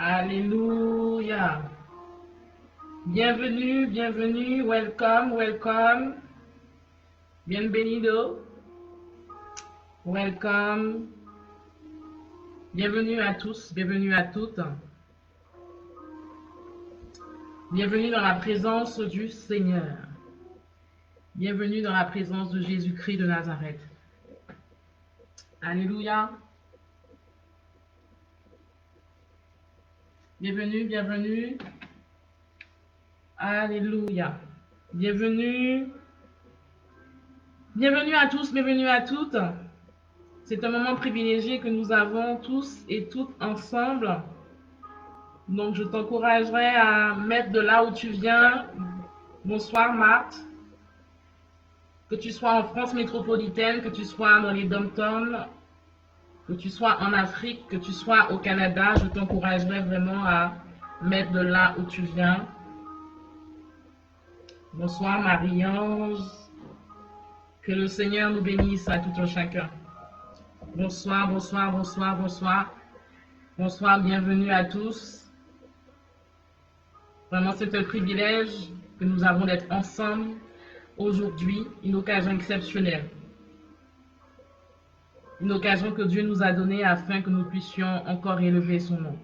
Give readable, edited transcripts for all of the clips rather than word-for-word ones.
Alléluia. Bienvenue, bienvenue, welcome, welcome. Bienvenido. Welcome. Bienvenue à tous, bienvenue à toutes. Bienvenue dans la présence du Seigneur. Bienvenue dans la présence de Jésus-Christ de Nazareth. Alléluia. Bienvenue, bienvenue. Alléluia. Bienvenue. Bienvenue à tous, bienvenue à toutes. C'est un moment privilégié que nous avons tous et toutes ensemble. Donc, je t'encouragerai à mettre de là où tu viens. Bonsoir, Marthe. Que tu sois en France métropolitaine, que tu sois dans les dom-toms, que tu sois en Afrique, que tu sois au Canada, je t'encouragerai vraiment à mettre de là où tu viens. Bonsoir, Marie-Ange. Que le Seigneur nous bénisse à tout un chacun. Bonsoir, bonsoir, bonsoir, bonsoir. Bonsoir, bienvenue à tous. Vraiment, c'est un privilège que nous avons d'être ensemble aujourd'hui, une occasion exceptionnelle. Une occasion que Dieu nous a donnée afin que nous puissions encore élever son nom.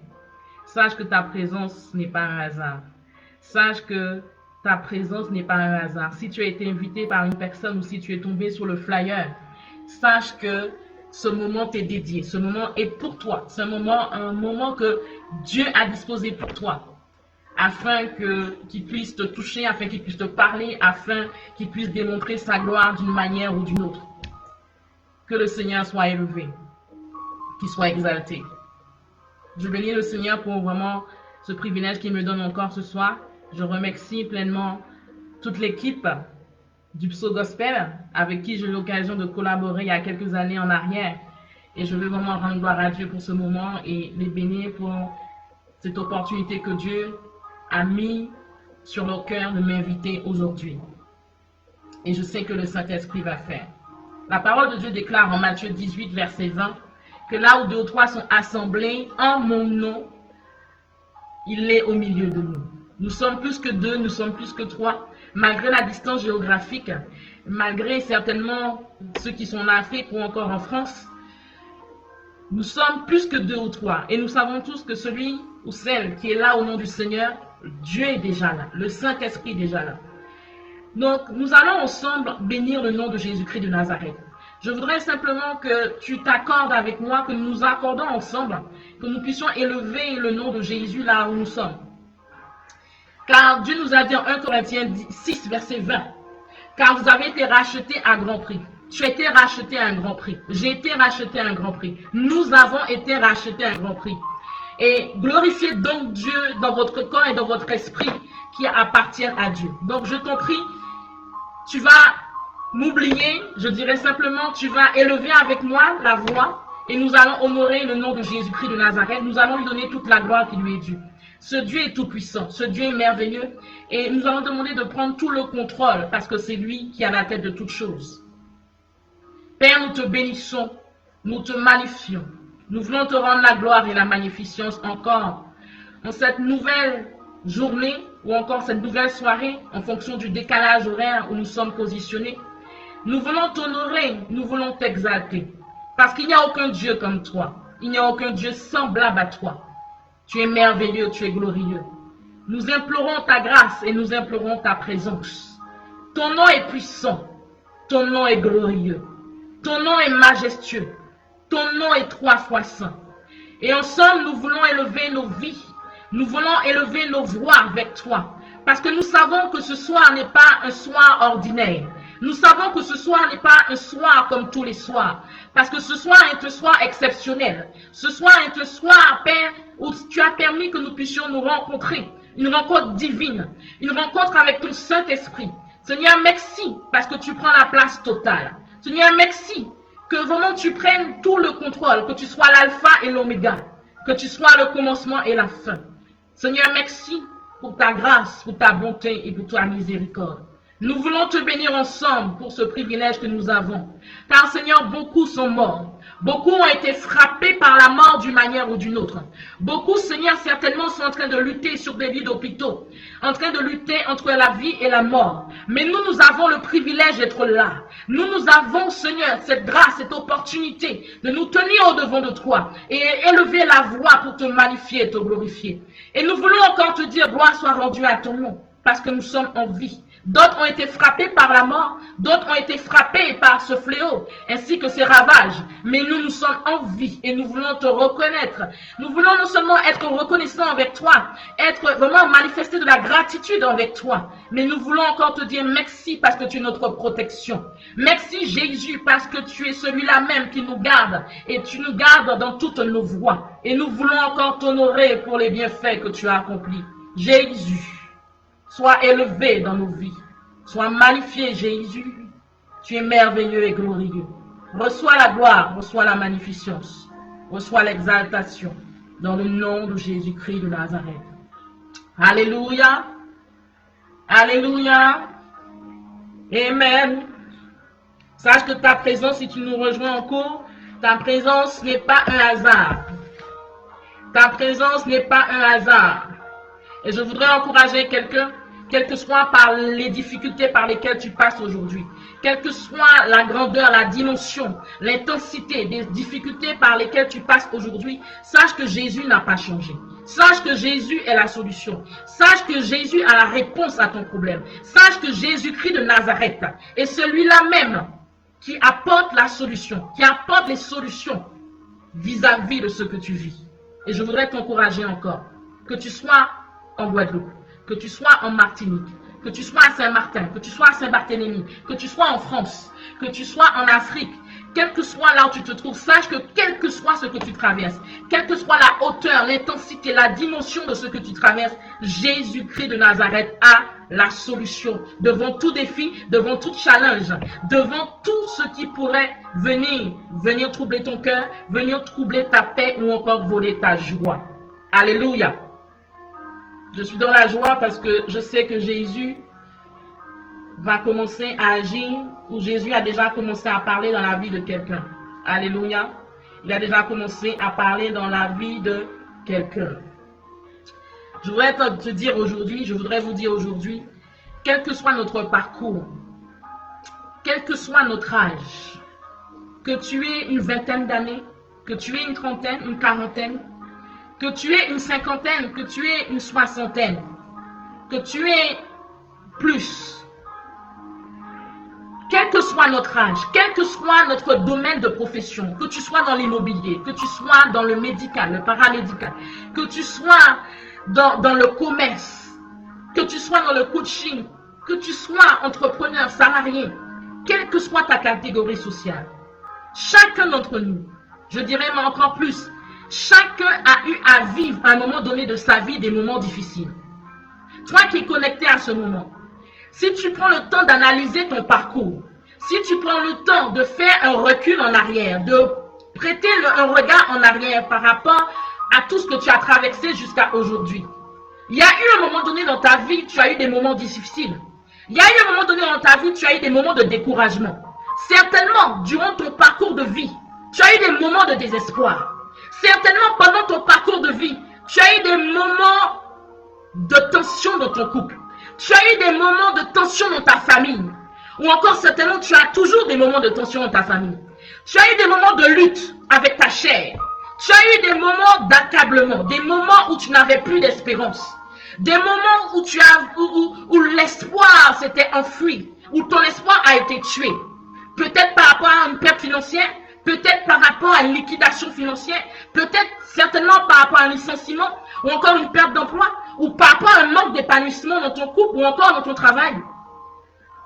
Sache que ta présence n'est pas un hasard. Sache que ta présence n'est pas un hasard. Si tu as été invité par une personne ou si tu es tombé sur le flyer, sache que ce moment t'est dédié. Ce moment est pour toi. C'est un moment que Dieu a disposé pour toi. Afin qu'il puisse te toucher, afin qu'il puisse te parler, afin qu'il puisse démontrer sa gloire d'une manière ou d'une autre. Que le Seigneur soit élevé, qu'il soit exalté. Je bénis le Seigneur pour vraiment ce privilège qu'il me donne encore ce soir. Je remercie pleinement toute l'équipe du Pso Gospel avec qui j'ai eu l'occasion de collaborer il y a quelques années en arrière. Et je veux vraiment rendre gloire à Dieu pour ce moment et les bénir pour cette opportunité que Dieu a mis sur leur cœur de m'inviter aujourd'hui. Et je sais que le Saint-Esprit va faire. La parole de Dieu déclare en Matthieu 18, verset 20, que là où deux ou trois sont assemblés en mon nom, il est au milieu de nous. Nous sommes plus que deux, nous sommes plus que trois, malgré la distance géographique, malgré certainement ceux qui sont en Afrique ou encore en France. Nous sommes plus que deux ou trois et nous savons tous que celui ou celle qui est là au nom du Seigneur, Dieu est déjà là, le Saint-Esprit est déjà là. Donc, nous allons ensemble bénir le nom de Jésus-Christ de Nazareth. Je voudrais simplement que tu t'accordes avec moi, que nous nous accordons ensemble, que nous puissions élever le nom de Jésus là où nous sommes. Car Dieu nous a dit en 1 Corinthiens 6, verset 20, car vous avez été rachetés à grand prix. Tu as été racheté à un grand prix. J'ai été racheté à un grand prix. Nous avons été rachetés à un grand prix. Et glorifiez donc Dieu dans votre corps et dans votre esprit qui appartiennent à Dieu. Donc je t'en prie, tu vas m'oublier, je dirais simplement, tu vas élever avec moi la voix et nous allons honorer le nom de Jésus-Christ de Nazareth. Nous allons lui donner toute la gloire qui lui est due. Ce Dieu est tout puissant, ce Dieu est merveilleux et nous allons demander de prendre tout le contrôle parce que c'est lui qui a la tête de toutes choses. Père, nous te bénissons, nous te magnifions. Nous voulons te rendre la gloire et la magnificence encore en cette nouvelle journée ou encore cette nouvelle soirée en fonction du décalage horaire où nous sommes positionnés. Nous voulons t'honorer, nous voulons t'exalter parce qu'il n'y a aucun Dieu comme toi. Il n'y a aucun Dieu semblable à toi. Tu es merveilleux, tu es glorieux. Nous implorons ta grâce et nous implorons ta présence. Ton nom est puissant, ton nom est glorieux, ton nom est majestueux. Ton nom est 3 fois saint. Et ensemble, nous voulons élever nos vies. Nous voulons élever nos voix avec toi. Parce que nous savons que ce soir n'est pas un soir ordinaire. Nous savons que ce soir n'est pas un soir comme tous les soirs. Parce que ce soir est un soir exceptionnel. Ce soir est un soir, Père, où tu as permis que nous puissions nous rencontrer. Une rencontre divine. Une rencontre avec ton Saint-Esprit. Seigneur, merci parce que tu prends la place totale. Seigneur, merci. Que vraiment tu prennes tout le contrôle, que tu sois l'alpha et l'oméga, que tu sois le commencement et la fin. Seigneur, merci pour ta grâce, pour ta bonté et pour ta miséricorde. Nous voulons te bénir ensemble pour ce privilège que nous avons. Car Seigneur, beaucoup sont morts. Beaucoup ont été frappés par la mort d'une manière ou d'une autre. Beaucoup, Seigneur, certainement sont en train de lutter sur des lits d'hôpitaux, en train de lutter entre la vie et la mort. Mais nous avons le privilège d'être là. Nous avons, Seigneur, cette grâce, cette opportunité de nous tenir au-devant de toi et élever la voix pour te magnifier et te glorifier. Et nous voulons encore te dire, gloire soit rendue à ton nom, parce que nous sommes en vie. D'autres ont été frappés par la mort, d'autres ont été frappés par ce fléau, ainsi que ses ravages. Mais nous sommes en vie et nous voulons te reconnaître. Nous voulons non seulement être reconnaissants avec toi, être vraiment manifester de la gratitude avec toi, mais nous voulons encore te dire merci parce que tu es notre protection. Merci Jésus parce que tu es celui-là même qui nous garde et tu nous gardes dans toutes nos voies. Et nous voulons encore t'honorer pour les bienfaits que tu as accomplis. Jésus. Sois élevé dans nos vies. Sois magnifié, Jésus. Tu es merveilleux et glorieux. Reçois la gloire, reçois la magnificence, reçois l'exaltation dans le nom de Jésus-Christ de Nazareth. Alléluia. Alléluia. Amen. Sache que ta présence, si tu nous rejoins en cours, ta présence n'est pas un hasard. Ta présence n'est pas un hasard. Et je voudrais encourager quelqu'un, quelles que soient par les difficultés par lesquelles tu passes aujourd'hui, quelle que soit la grandeur, la dimension, l'intensité des difficultés par lesquelles tu passes aujourd'hui, sache que Jésus n'a pas changé. Sache que Jésus est la solution. Sache que Jésus a la réponse à ton problème. Sache que Jésus-Christ de Nazareth est celui-là même qui apporte la solution, qui apporte les solutions vis-à-vis de ce que tu vis. Et je voudrais t'encourager encore, que tu sois en Guadeloupe, que tu sois en Martinique, que tu sois à Saint-Martin, que tu sois à Saint-Barthélemy, que tu sois en France, que tu sois en Afrique, quel que soit là où tu te trouves, sache que quel que soit ce que tu traverses, quelle que soit la hauteur, l'intensité, la dimension de ce que tu traverses, Jésus-Christ de Nazareth a la solution devant tout défi, devant tout challenge, devant tout ce qui pourrait venir troubler ton cœur, venir troubler ta paix ou encore voler ta joie. Alléluia. Je suis dans la joie parce que je sais que Jésus va commencer à agir, ou Jésus a déjà commencé à parler dans la vie de quelqu'un. Alléluia. Il a déjà commencé à parler dans la vie de quelqu'un. Je voudrais te dire aujourd'hui, je voudrais vous dire aujourd'hui, quel que soit notre parcours, quel que soit notre âge, que tu aies une vingtaine d'années, que tu aies une trentaine, une quarantaine, que tu aies une cinquantaine, que tu aies une soixantaine, que tu aies plus, quel que soit notre âge, quel que soit notre domaine de profession, que tu sois dans l'immobilier, que tu sois dans le médical, le paramédical, que tu sois dans le commerce, que tu sois dans le coaching, que tu sois entrepreneur, salarié, quelle que soit ta catégorie sociale, chacun d'entre nous, je dirais mais encore plus, chacun a eu à vivre à un moment donné de sa vie des moments difficiles. Toi qui es connecté à ce moment, si tu prends le temps d'analyser ton parcours, si tu prends le temps de faire un recul en arrière, de prêter un regard en arrière par rapport à tout ce que tu as traversé jusqu'à aujourd'hui, il y a eu un moment donné dans ta vie, tu as eu des moments difficiles. Il y a eu un moment donné dans ta vie, tu as eu des moments de découragement. Certainement, durant ton parcours de vie, tu as eu des moments de désespoir. Certainement, pendant ton parcours de vie, tu as eu des moments de tension dans ton couple. Tu as eu des moments de tension dans ta famille. Ou encore, certainement, tu as toujours des moments de tension dans ta famille. Tu as eu des moments de lutte avec ta chair. Tu as eu des moments d'accablement, des moments où tu n'avais plus d'espérance. Des moments où l'espoir s'était enfui, où ton espoir a été tué. Peut-être par rapport à une perte financière, peut-être par rapport à une liquidation financière, peut-être certainement par rapport à un licenciement, ou encore une perte d'emploi, ou par rapport à un manque d'épanouissement dans ton couple, ou encore dans ton travail.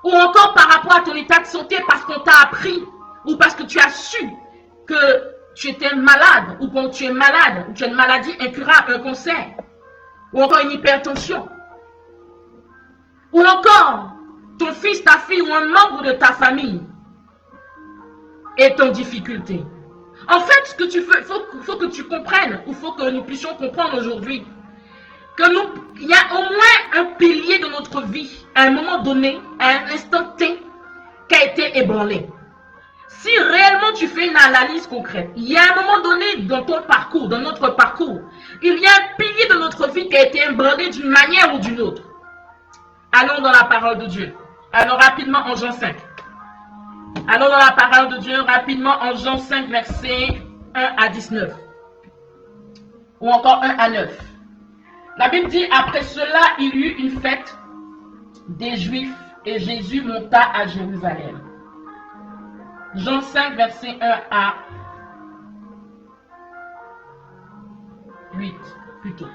Ou encore par rapport à ton état de santé parce qu'on t'a appris, ou parce que tu as su que tu étais malade, ou quand tu es malade, ou tu as une maladie incurable, un cancer, ou encore une hypertension. Ou encore, ton fils, ta fille, ou un membre de ta famille est en difficulté. En fait, ce que tu fais, faut que tu comprennes, il faut que nous puissions comprendre aujourd'hui il y a au moins un pilier de notre vie, à un moment donné, à un instant T, qui a été ébranlé. Si réellement tu fais une analyse concrète, il y a un moment donné dans ton parcours, dans notre parcours, il y a un pilier de notre vie qui a été ébranlé d'une manière ou d'une autre. Allons dans la parole de Dieu. Allons rapidement en Jean 5. Allons dans la parole de Dieu rapidement en Jean 5, versets 1 à 19. Ou encore 1 à 9. La Bible dit, après cela, il y eut une fête des Juifs et Jésus monta à Jérusalem. Jean 5, verset 1 à 8, plutôt.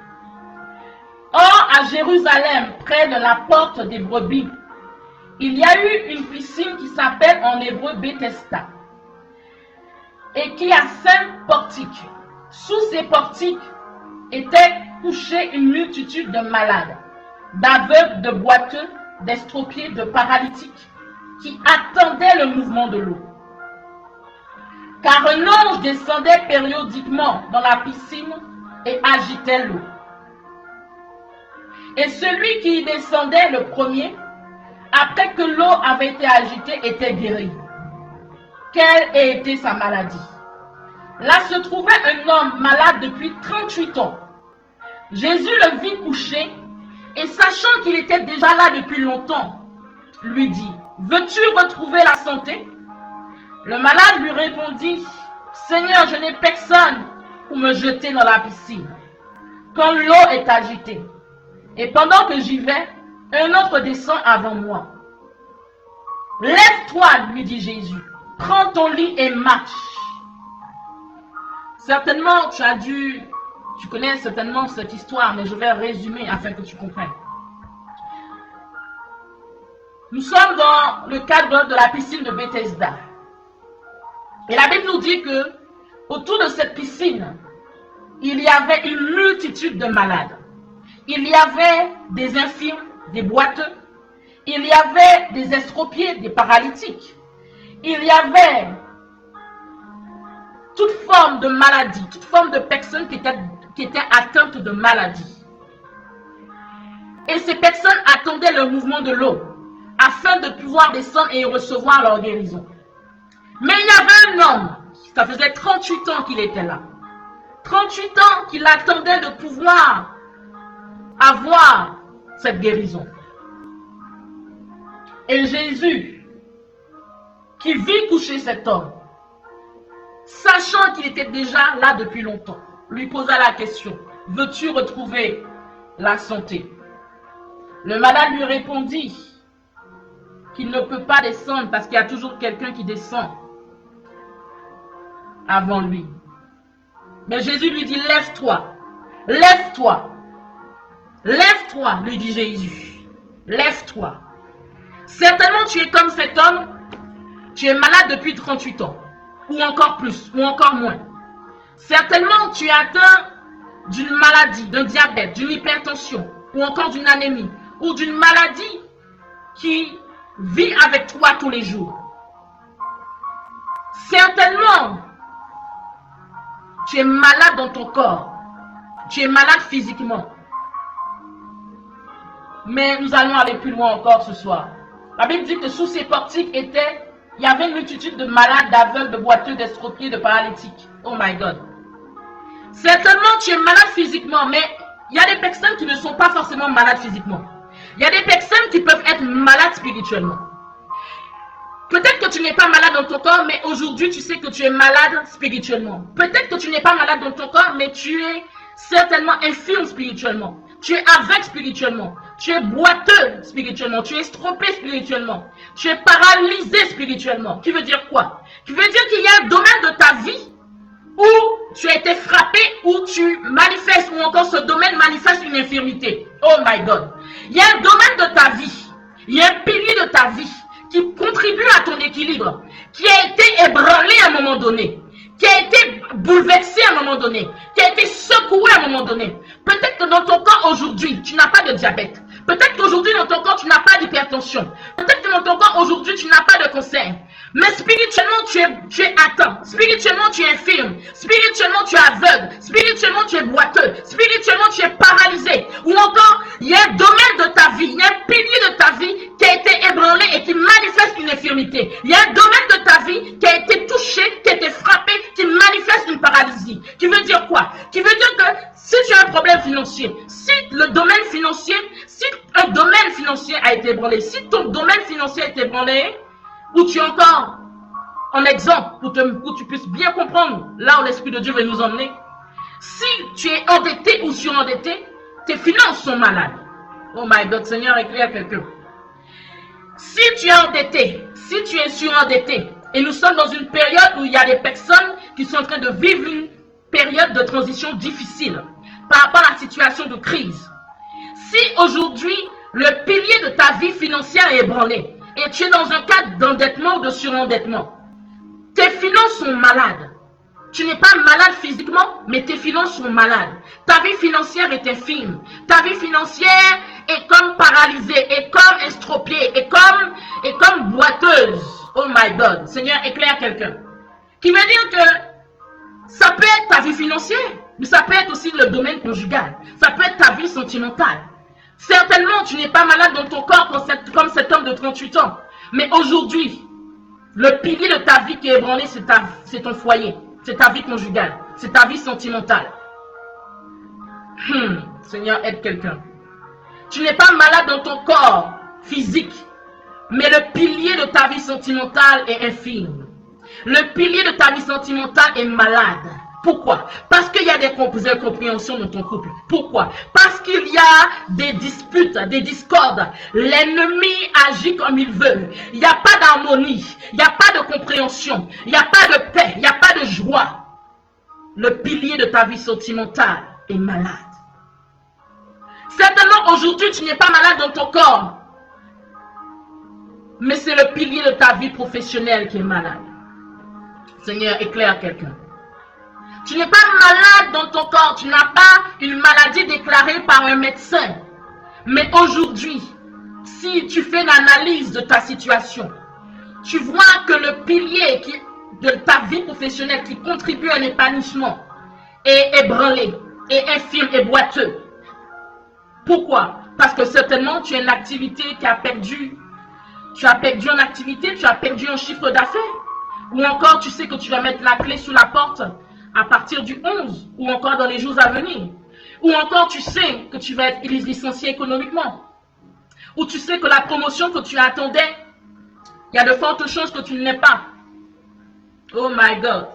Or, à Jérusalem, près de la porte des brebis, il y a eu une piscine qui s'appelle en hébreu Bethesda et qui a 5 portiques. Sous ces portiques étaient couchés une multitude de malades, d'aveugles, de boiteux, d'estropiés, de paralytiques, qui attendaient le mouvement de l'eau. Car un ange descendait périodiquement dans la piscine et agitait l'eau. Et celui qui y descendait le premier, après que l'eau avait été agitée, était guéri. Quelle ait été sa maladie? Là se trouvait un homme malade depuis 38 ans. Jésus le vit couché et sachant qu'il était déjà là depuis longtemps, lui dit, « Veux-tu retrouver la santé ?» Le malade lui répondit, « Seigneur, je n'ai personne pour me jeter dans la piscine quand l'eau est agitée. Et pendant que j'y vais, un autre descend avant moi. Lève-toi, lui dit Jésus, prends ton lit et marche. » Certainement, tu connais certainement cette histoire, mais je vais résumer afin que tu comprennes. Nous sommes dans le cadre de la piscine de Bethesda. Et la Bible nous dit que autour de cette piscine, il y avait une multitude de malades. Il y avait des infirmes, des boiteux. Il y avait des estropiés, des paralytiques. Il y avait toute forme de maladie, toute forme de personnes qui étaient atteintes de maladie. Et ces personnes attendaient le mouvement de l'eau afin de pouvoir descendre et recevoir leur guérison. Mais il y avait un homme, ça faisait 38 ans qu'il était là. 38 ans qu'il attendait de pouvoir avoir cette guérison. Et Jésus, qui vit coucher cet homme, sachant qu'il était déjà là depuis longtemps, lui posa la question, « Veux-tu retrouver la santé ?» Le malade lui répondit qu'il ne peut pas descendre parce qu'il y a toujours quelqu'un qui descend avant lui. Mais Jésus lui dit, « Lève-toi, lève-toi, lève-toi, lui dit Jésus, lève-toi. » Certainement tu es comme cet homme, tu es malade depuis 38 ans, ou encore plus, ou encore moins. Certainement tu es atteint d'une maladie, d'un diabète, d'une hypertension, ou encore d'une anémie, ou d'une maladie qui vit avec toi tous les jours. Certainement, tu es malade dans ton corps, tu es malade physiquement. Mais nous allons aller plus loin encore ce soir. La Bible dit que sous ces portiques il y avait une multitude de malades, d'aveugles, de boiteux, d'estropiés, de paralytiques. Oh my God. Certainement, tu es malade physiquement, mais il y a des personnes qui ne sont pas forcément malades physiquement. Il y a des personnes qui peuvent être malades spirituellement. Peut-être que tu n'es pas malade dans ton corps, mais aujourd'hui, tu sais que tu es malade spirituellement. Peut-être que tu n'es pas malade dans ton corps, mais tu es certainement infirme spirituellement. Tu es aveugle spirituellement. Tu es boiteux spirituellement. Tu es estrompé spirituellement. Tu es paralysé spirituellement. Qui veut dire quoi? Qui veut dire qu'il y a un domaine de ta vie où tu as été frappé, où tu manifestes, ou encore ce domaine manifeste une infirmité. Oh my God. Il y a un domaine de ta vie. Il y a un pilier de ta vie qui contribue à ton équilibre, qui a été ébranlé à un moment donné, qui a été bouleversé à un moment donné, qui a été secoué à un moment donné. Peut-être que dans ton corps aujourd'hui, tu n'as pas de diabète. Peut-être qu'aujourd'hui dans ton corps, tu n'as pas d'hypertension. Peut-être que dans ton corps aujourd'hui, tu n'as pas de cancer. Mais spirituellement, tu es atteint. Spirituellement, tu es infirme. Spirituellement, tu es aveugle. Spirituellement, tu es boiteux. Spirituellement, tu es paralysé. Ou problème financier, si le domaine financier, si un domaine financier a été ébranlé, si ton domaine financier a été ébranlé, ou tu es encore en exemple, pour que tu puisses bien comprendre là où l'Esprit de Dieu veut nous emmener, si tu es endetté ou surendetté, tes finances sont malades. Oh my God, Seigneur, éclaire quelqu'un. Si tu es endetté, si tu es surendetté, et nous sommes dans une période où il y a des personnes qui sont en train de vivre une période de transition difficile par rapport à la situation de crise. Si aujourd'hui, le pilier de ta vie financière est ébranlé et tu es dans un cadre d'endettement ou de surendettement, tes finances sont malades. Tu n'es pas malade physiquement, mais tes finances sont malades. Ta vie financière est infime. Ta vie financière est comme paralysée, est comme estropiée, est comme boiteuse. Oh my God, Seigneur, éclaire quelqu'un. Qui veut dire que ça peut être ta vie financière, mais ça peut être aussi le domaine conjugal. Ça peut être ta vie sentimentale. Certainement, tu n'es pas malade dans ton corps comme cet homme de 38 ans. Mais aujourd'hui, le pilier de ta vie qui est ébranlé, c'est ton foyer. C'est ta vie conjugale. C'est ta vie sentimentale. Seigneur, aide quelqu'un. Tu n'es pas malade dans ton corps physique, mais le pilier de ta vie sentimentale est infime. Le pilier de ta vie sentimentale est malade. Pourquoi? Parce qu'il y a des incompréhensions dans ton couple. Pourquoi? Parce qu'il y a des disputes, des discordes. L'ennemi agit comme il veut. Il n'y a pas d'harmonie. Il n'y a pas de compréhension. Il n'y a pas de paix. Il n'y a pas de joie. Le pilier de ta vie sentimentale est malade. Certainement aujourd'hui tu n'es pas malade dans ton corps. Mais c'est le pilier de ta vie professionnelle qui est malade. Seigneur, éclaire quelqu'un. Tu n'es pas malade dans ton corps, tu n'as pas une maladie déclarée par un médecin. Mais aujourd'hui, si tu fais une analyse de ta situation, tu vois que le pilier de ta vie professionnelle qui contribue à un épanouissement est ébranlé, est infime et boiteux. Pourquoi? Parce que certainement tu as une activité qui a perdu. Tu as perdu en activité, tu as perdu en chiffre d'affaires. Ou encore tu sais que tu vas mettre la clé sous la porte à partir du 11 ou encore dans les jours à venir. Ou encore tu sais que tu vas être licencié économiquement. Ou tu sais que la promotion que tu attendais, il y a de fortes chances que tu ne l'aies pas. Oh my God.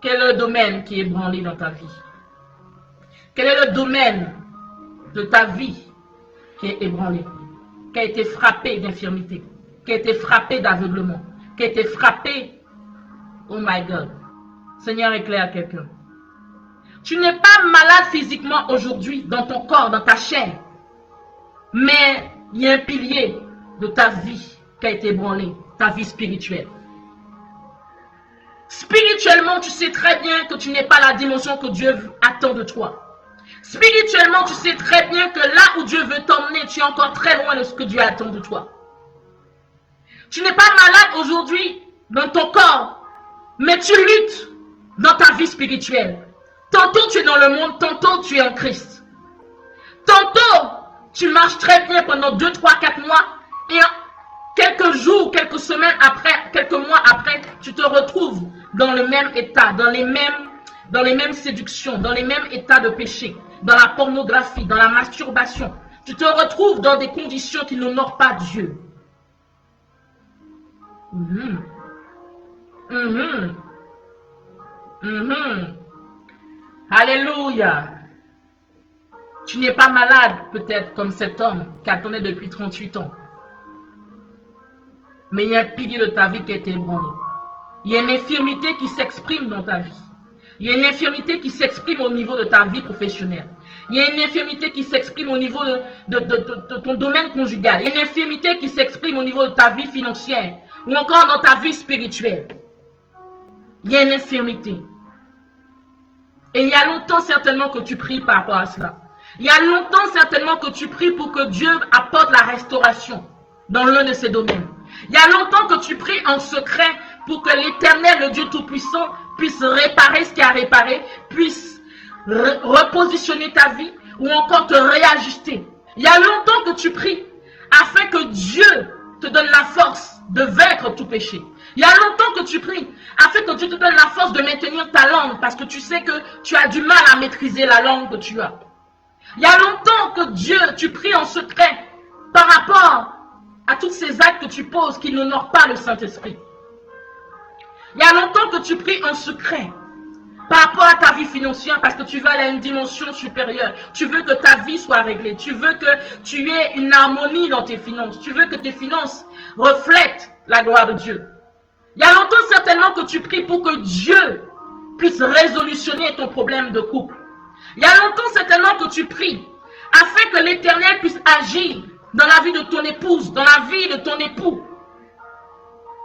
Quel est le domaine qui est ébranlé dans ta vie? Quel est le domaine de ta vie qui est ébranlé, qui a été frappé d'infirmité, qui a été frappé d'aveuglement, qui a été frappé, oh my God, Seigneur, éclaire quelqu'un. Tu n'es pas malade physiquement aujourd'hui dans ton corps, dans ta chair, mais il y a un pilier de ta vie qui a été ébranlé, ta vie spirituelle. Spirituellement, tu sais très bien que tu n'es pas la dimension que Dieu attend de toi. Spirituellement, tu sais très bien que là où Dieu veut t'emmener, tu es encore très loin de ce que Dieu attend de toi. Tu n'es pas malade aujourd'hui dans ton corps, mais tu luttes dans ta vie spirituelle. Tantôt tu es dans le monde, tantôt tu es en Christ. Tantôt tu marches très bien pendant 2, 3, 4 mois et quelques jours, quelques semaines après, quelques mois après, tu te retrouves dans le même état, dans les mêmes séductions, dans les mêmes états de péché, dans la pornographie, dans la masturbation. Tu te retrouves dans des conditions qui n'honorent pas Dieu. Alléluia. Tu n'es pas malade peut-être comme cet homme qui attendait depuis 38 ans. Mais il y a un pilier de ta vie qui a été ébranlé. Il y a une infirmité qui s'exprime dans ta vie. Il y a une infirmité qui s'exprime au niveau de ta vie professionnelle. Il y a une infirmité qui s'exprime au niveau de ton domaine conjugal. Il y a une infirmité qui s'exprime au niveau de ta vie financière ou encore dans ta vie spirituelle. Il y a une infirmité. Et il y a longtemps certainement que tu pries par rapport à cela. Il y a longtemps certainement que tu pries pour que Dieu apporte la restauration dans l'un de ces domaines. Il y a longtemps que tu pries en secret pour que l'Éternel, le Dieu Tout-Puissant, puisse réparer ce qui a réparé, puisse repositionner ta vie ou encore te réajuster. Il y a longtemps que tu pries afin que Dieu te donne la force de vaincre tout péché. Il y a longtemps que tu pries afin que Dieu te donne la force de maintenir ta langue parce que tu sais que tu as du mal à maîtriser la langue que tu as. Il y a longtemps que tu pries en secret par rapport à tous ces actes que tu poses qui n'honorent pas le Saint-Esprit. Il y a longtemps que tu pries en secret par rapport à ta vie financière parce que tu veux aller à une dimension supérieure. Tu veux que ta vie soit réglée. Tu veux que tu aies une harmonie dans tes finances. Tu veux que tes finances reflètent la gloire de Dieu. Il y a longtemps certainement que tu pries pour que Dieu puisse résolutionner ton problème de couple. Il y a longtemps certainement que tu pries afin que l'Éternel puisse agir dans la vie de ton épouse, dans la vie de ton époux.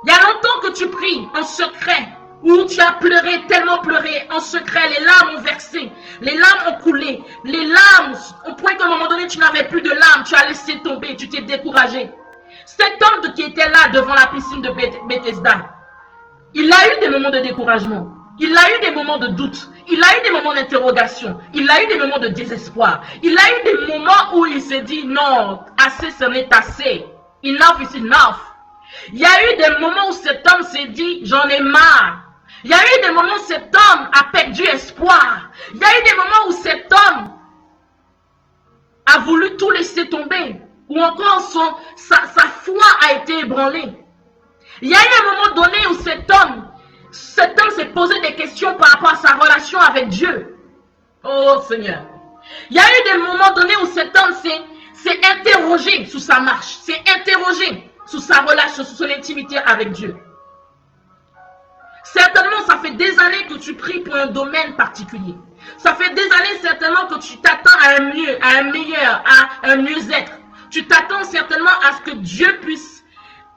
Il y a longtemps que tu pries en secret, où tu as pleuré, tellement pleuré, en secret, les larmes ont versé, les larmes ont coulé, les larmes, au point qu'à un moment donné, tu n'avais plus de larmes, tu as laissé tomber, tu t'es découragé. Cet homme qui était là devant la piscine de Bethesda, il a eu des moments de découragement, il a eu des moments de doute, il a eu des moments d'interrogation, il a eu des moments de désespoir, il a eu des moments où il s'est dit non, assez, ce n'est assez, enough is enough. Il y a eu des moments où cet homme s'est dit j'en ai marre. Il y a eu des moments où cet homme a perdu espoir. Il y a eu des moments où cet homme a voulu tout laisser tomber, ou encore sa foi a été ébranlée. Il y a eu un moment donné où cet homme s'est posé des questions par rapport à sa relation avec Dieu. Oh Seigneur. Il y a eu des moments donnés où cet homme s'est interrogé sur sa marche, s'est interrogé sur sa relation, sur son intimité avec Dieu. Certainement, ça fait des années que tu pries pour un domaine particulier. Ça fait des années certainement que tu t'attends à un mieux, à un meilleur, à un mieux-être. Tu t'attends certainement à ce que Dieu puisse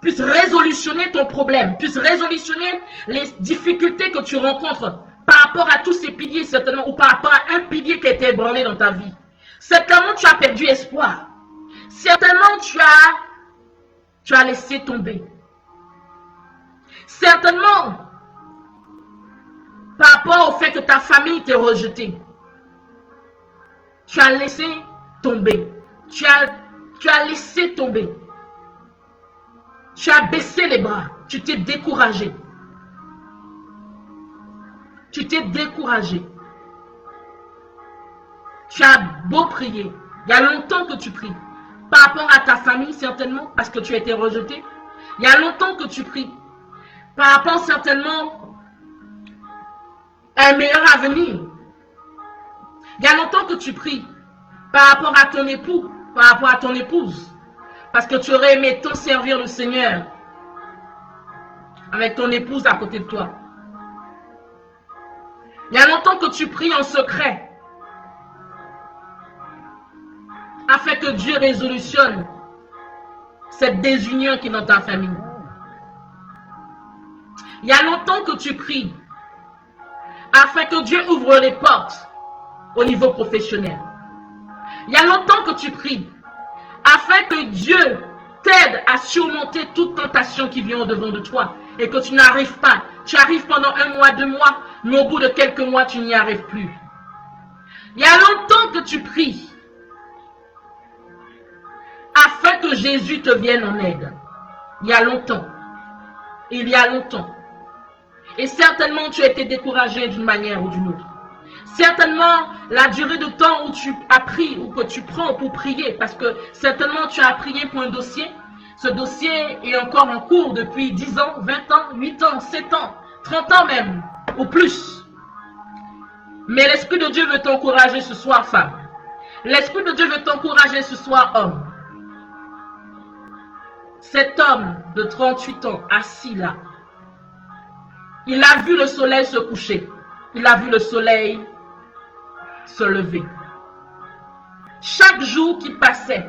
résolutionner ton problème, puisse résolutionner les difficultés que tu rencontres par rapport à tous ces piliers certainement, ou par rapport à un pilier qui a été ébranlé dans ta vie. Certainement, tu as perdu espoir. Certainement, tu as laissé tomber. Certainement, par rapport au fait que ta famille t'ait rejeté, tu as laissé tomber. Tu as laissé tomber. Tu as baissé les bras. Tu t'es découragé. Tu t'es découragé. Tu as beau prier. Il y a longtemps que tu pries. Par rapport à ta famille, certainement, parce que tu as été rejeté. Il y a longtemps que tu pries. Par rapport, certainement, à un meilleur avenir. Il y a longtemps que tu pries. Par rapport à ton époux, par rapport à ton épouse. Parce que tu aurais aimé tant servir le Seigneur avec ton épouse à côté de toi. Il y a longtemps que tu pries en secret afin que Dieu résolutionne cette désunion qui est dans ta famille. Il y a longtemps que tu pries afin que Dieu ouvre les portes au niveau professionnel. Il y a longtemps que tu pries afin que Dieu t'aide à surmonter toute tentation qui vient au-devant de toi et que tu n'arrives pas. Tu arrives pendant 1 mois, 2 mois, mais au bout de quelques mois, tu n'y arrives plus. Il y a longtemps que tu pries afin que Jésus te vienne en aide. Il y a longtemps. Il y a longtemps. Et certainement, tu as été découragé d'une manière ou d'une autre. Certainement, la durée de temps où tu as pris ou que tu prends pour prier, parce que certainement tu as prié pour un dossier. Ce dossier est encore en cours depuis 10 ans, 20 ans, 8 ans, 7 ans, 30 ans même, ou plus. Mais l'Esprit de Dieu veut t'encourager ce soir, femme. L'Esprit de Dieu veut t'encourager ce soir, homme. Cet homme de 38 ans, assis là, il a vu le soleil se coucher. Il a vu le soleil se lever. Chaque jour qui passait,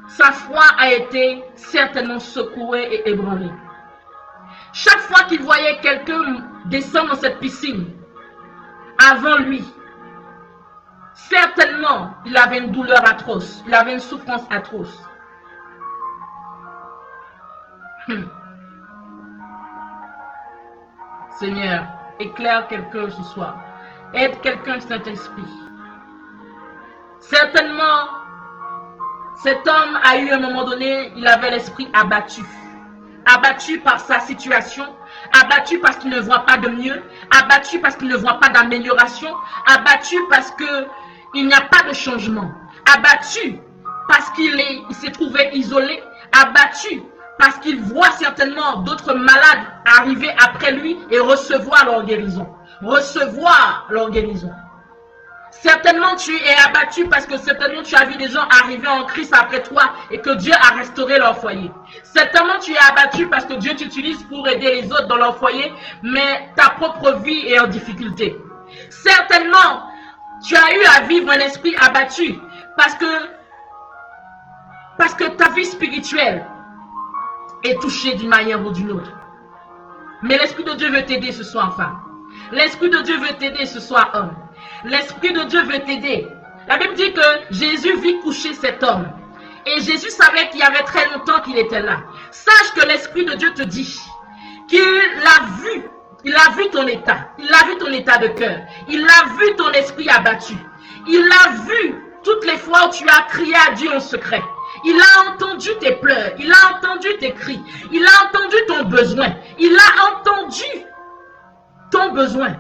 sa foi a été certainement secouée et ébranlée. Chaque fois qu'il voyait quelqu'un descendre dans cette piscine, avant lui, certainement, il avait une douleur atroce, il avait une souffrance atroce. Seigneur, éclaire quelqu'un ce soir. Aide quelqu'un, Saint-Esprit. Certainement, Cet homme a eu à un moment donné, il avait l'esprit abattu. Abattu par sa situation, abattu parce qu'il ne voit pas de mieux, abattu parce qu'il ne voit pas d'amélioration, abattu parce qu'il n'y a pas de changement, abattu parce qu'il s'est trouvé isolé, abattu parce qu'il voit certainement d'autres malades arriver après lui et recevoir leur guérison. Recevoir leur guérison. Certainement tu es abattu parce que certainement tu as vu des gens arriver en Christ après toi et que Dieu a restauré leur foyer. Certainement tu es abattu parce que Dieu t'utilise pour aider les autres dans leur foyer, mais ta propre vie est en difficulté. Certainement tu as eu à vivre un esprit abattu parce que ta vie spirituelle est touchée d'une manière ou d'une autre. Mais l'Esprit de Dieu veut t'aider ce soir, femme. L'Esprit de Dieu veut t'aider ce soir, homme. L'Esprit de Dieu veut t'aider. La Bible dit que Jésus vit coucher cet homme. Et Jésus savait qu'il y avait très longtemps qu'il était là. Sache que l'Esprit de Dieu te dit qu'il a vu. Il a vu ton état. Il a vu ton état de cœur. Il a vu ton esprit abattu. Il a vu toutes les fois où tu as crié à Dieu en secret. Il a entendu tes pleurs. Il a entendu tes cris. Il a entendu ton besoin. Il a entendu ton besoin.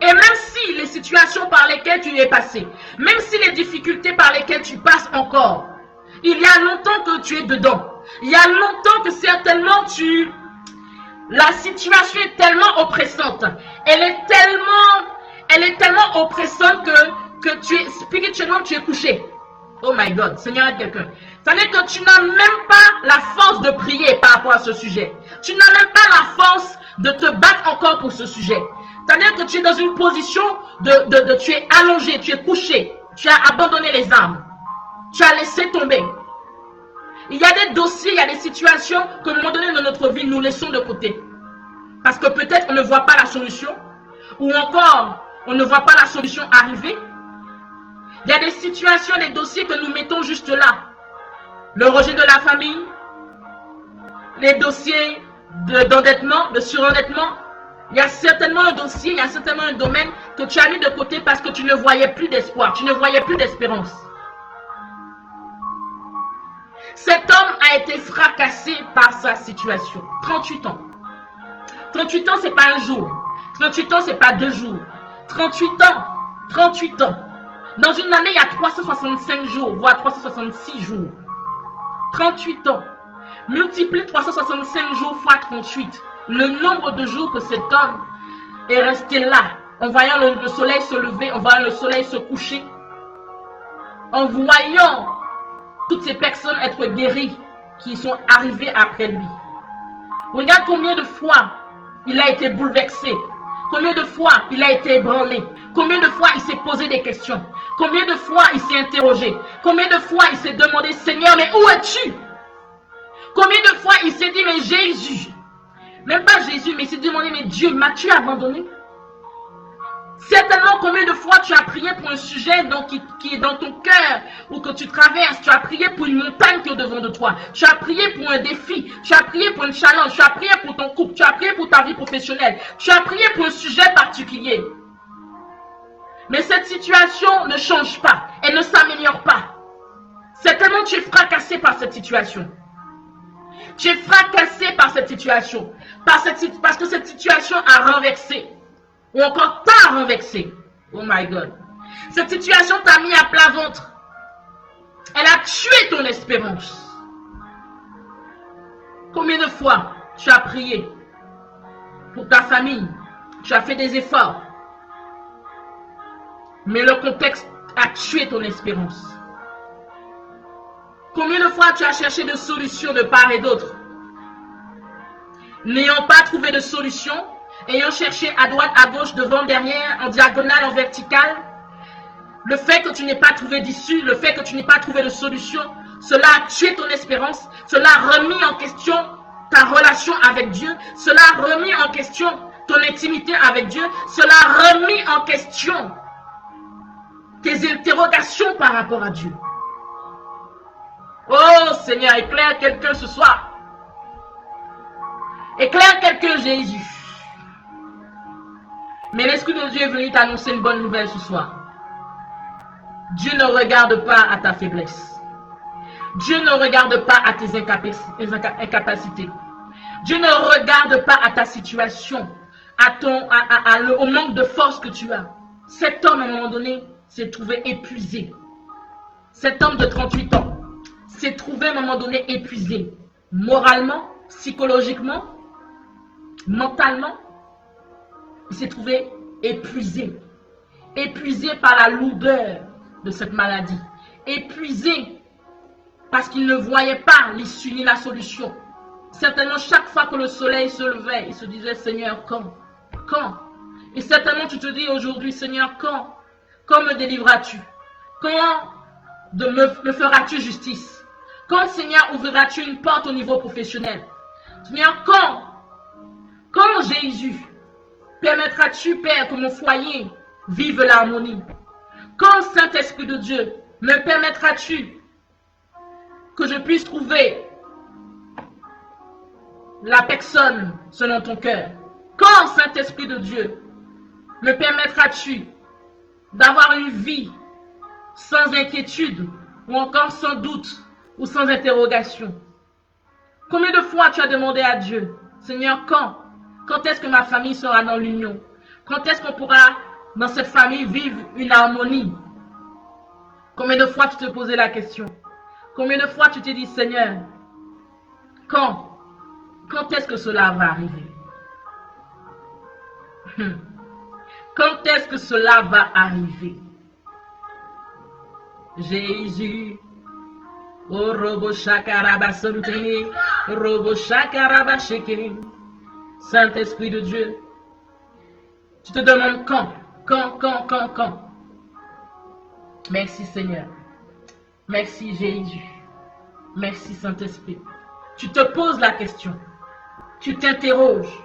Et même si les situations par lesquelles tu es passé, même si les difficultés par lesquelles tu passes encore, il y a longtemps que tu es dedans. Il y a longtemps que certainement la situation est tellement oppressante. Elle est tellement oppressante que tu es spirituellement tu es couché. Oh my God, Seigneur aide quelqu'un. C'est-à-dire que tu n'as même pas la force de prier par rapport à ce sujet. Tu n'as même pas la force de te battre encore pour ce sujet. C'est-à-dire que tu es dans une position tu es allongé, tu es couché, tu as abandonné les armes, tu as laissé tomber. Il y a des dossiers, il y a des situations qu'à un moment donné dans notre vie, nous laissons de côté. Parce que peut-être on ne voit pas la solution, ou encore on ne voit pas la solution arriver. Il y a des situations, des dossiers que nous mettons juste là. Le rejet de la famille, les dossiers d'endettement, de surendettement. Il y a certainement un dossier, il y a certainement un domaine que tu as mis de côté parce que tu ne voyais plus d'espoir, tu ne voyais plus d'espérance. Cet homme a été fracassé par sa situation. 38 ans. 38 ans, ce n'est pas un jour. 38 ans, ce n'est pas 2 jours. 38 ans. 38 ans. Dans une année, il y a 365 jours, voire 366 jours. 38 ans. Multiplie 365 jours fois 38. Le nombre de jours que cet homme est resté là, en voyant le soleil se lever, en voyant le soleil se coucher, en voyant toutes ces personnes être guéries qui sont arrivées après lui. Regarde combien de fois il a été bouleversé, combien de fois il a été ébranlé, combien de fois il s'est posé des questions, combien de fois il s'est interrogé, combien de fois il s'est demandé, Seigneur, mais où es-tu? Combien de fois il s'est dit, mais Jésus, même pas Jésus, mais il s'est demandé, mais Dieu, m'as-tu abandonné? Certainement, combien de fois tu as prié pour un sujet qui est dans ton cœur ou que tu traverses, tu as prié pour une montagne qui est au devant de toi, tu as prié pour un défi, tu as prié pour un challenge, tu as prié pour ton couple, tu as prié pour ta vie professionnelle, tu as prié pour un sujet particulier. Mais cette situation ne change pas, elle ne s'améliore pas. Certainement, tu es fracassé par cette situation. Tu es fracassé par cette situation, parce que cette situation a renversé. Ou encore t'a renversé. Oh my God. Cette situation t'a mis à plat ventre. Elle a tué ton espérance. Combien de fois tu as prié pour ta famille? Tu as fait des efforts. Mais le contexte a tué ton espérance. Combien de fois tu as cherché des solutions de part et d'autre? N'ayant pas trouvé de solution, ayant cherché à droite, à gauche, devant, derrière, en diagonale, en verticale, le fait que tu n'aies pas trouvé d'issue, le fait que tu n'aies pas trouvé de solution, cela a tué ton espérance, cela a remis en question ta relation avec Dieu, cela a remis en question ton intimité avec Dieu, cela a remis en question tes interrogations par rapport à Dieu. Oh Seigneur, éclaire quelqu'un ce soir. Éclaire quelqu'un, Jésus. Mais l'Esprit de Dieu est venu t'annoncer une bonne nouvelle ce soir. Dieu ne regarde pas à ta faiblesse. Dieu ne regarde pas à tes incapacités. Dieu ne regarde pas à ta situation, au manque de force que tu as. Cet homme, à un moment donné, s'est trouvé épuisé. Cet homme de 38 ans s'est trouvé à un moment donné épuisé. Moralement, psychologiquement, mentalement, il s'est trouvé épuisé. Épuisé par la lourdeur de cette maladie. Épuisé parce qu'il ne voyait pas l'issue ni la solution. Certainement, chaque fois que le soleil se levait, il se disait, Seigneur, quand? Quand? Et certainement, tu te dis aujourd'hui, Seigneur, quand? Quand me délivreras-tu? Quand me feras-tu justice? Quand, Seigneur, ouvriras-tu une porte au niveau professionnel? Seigneur, quand Jésus, permettras-tu, Père, que mon foyer vive l'harmonie? Quand, Saint-Esprit de Dieu, me permettras-tu que je puisse trouver la personne selon ton cœur? Quand, Saint-Esprit de Dieu, me permettras-tu d'avoir une vie sans inquiétude ou encore sans doute ou sans interrogation? Combien de fois tu as demandé à Dieu, Seigneur, quand est-ce que ma famille sera dans l'union? Quand est-ce qu'on pourra dans cette famille vivre une harmonie? Combien de fois tu te posais la question? Combien de fois tu t'es dit, Seigneur, quand est-ce que cela va arriver? Quand est-ce que cela va arriver? Jésus, oh robo shakaraba santene, robo shakaraba shekene. Saint-Esprit de Dieu, tu te demandes quand? Merci Seigneur. Merci Jésus. Merci Saint-Esprit. Tu te poses la question. Tu t'interroges.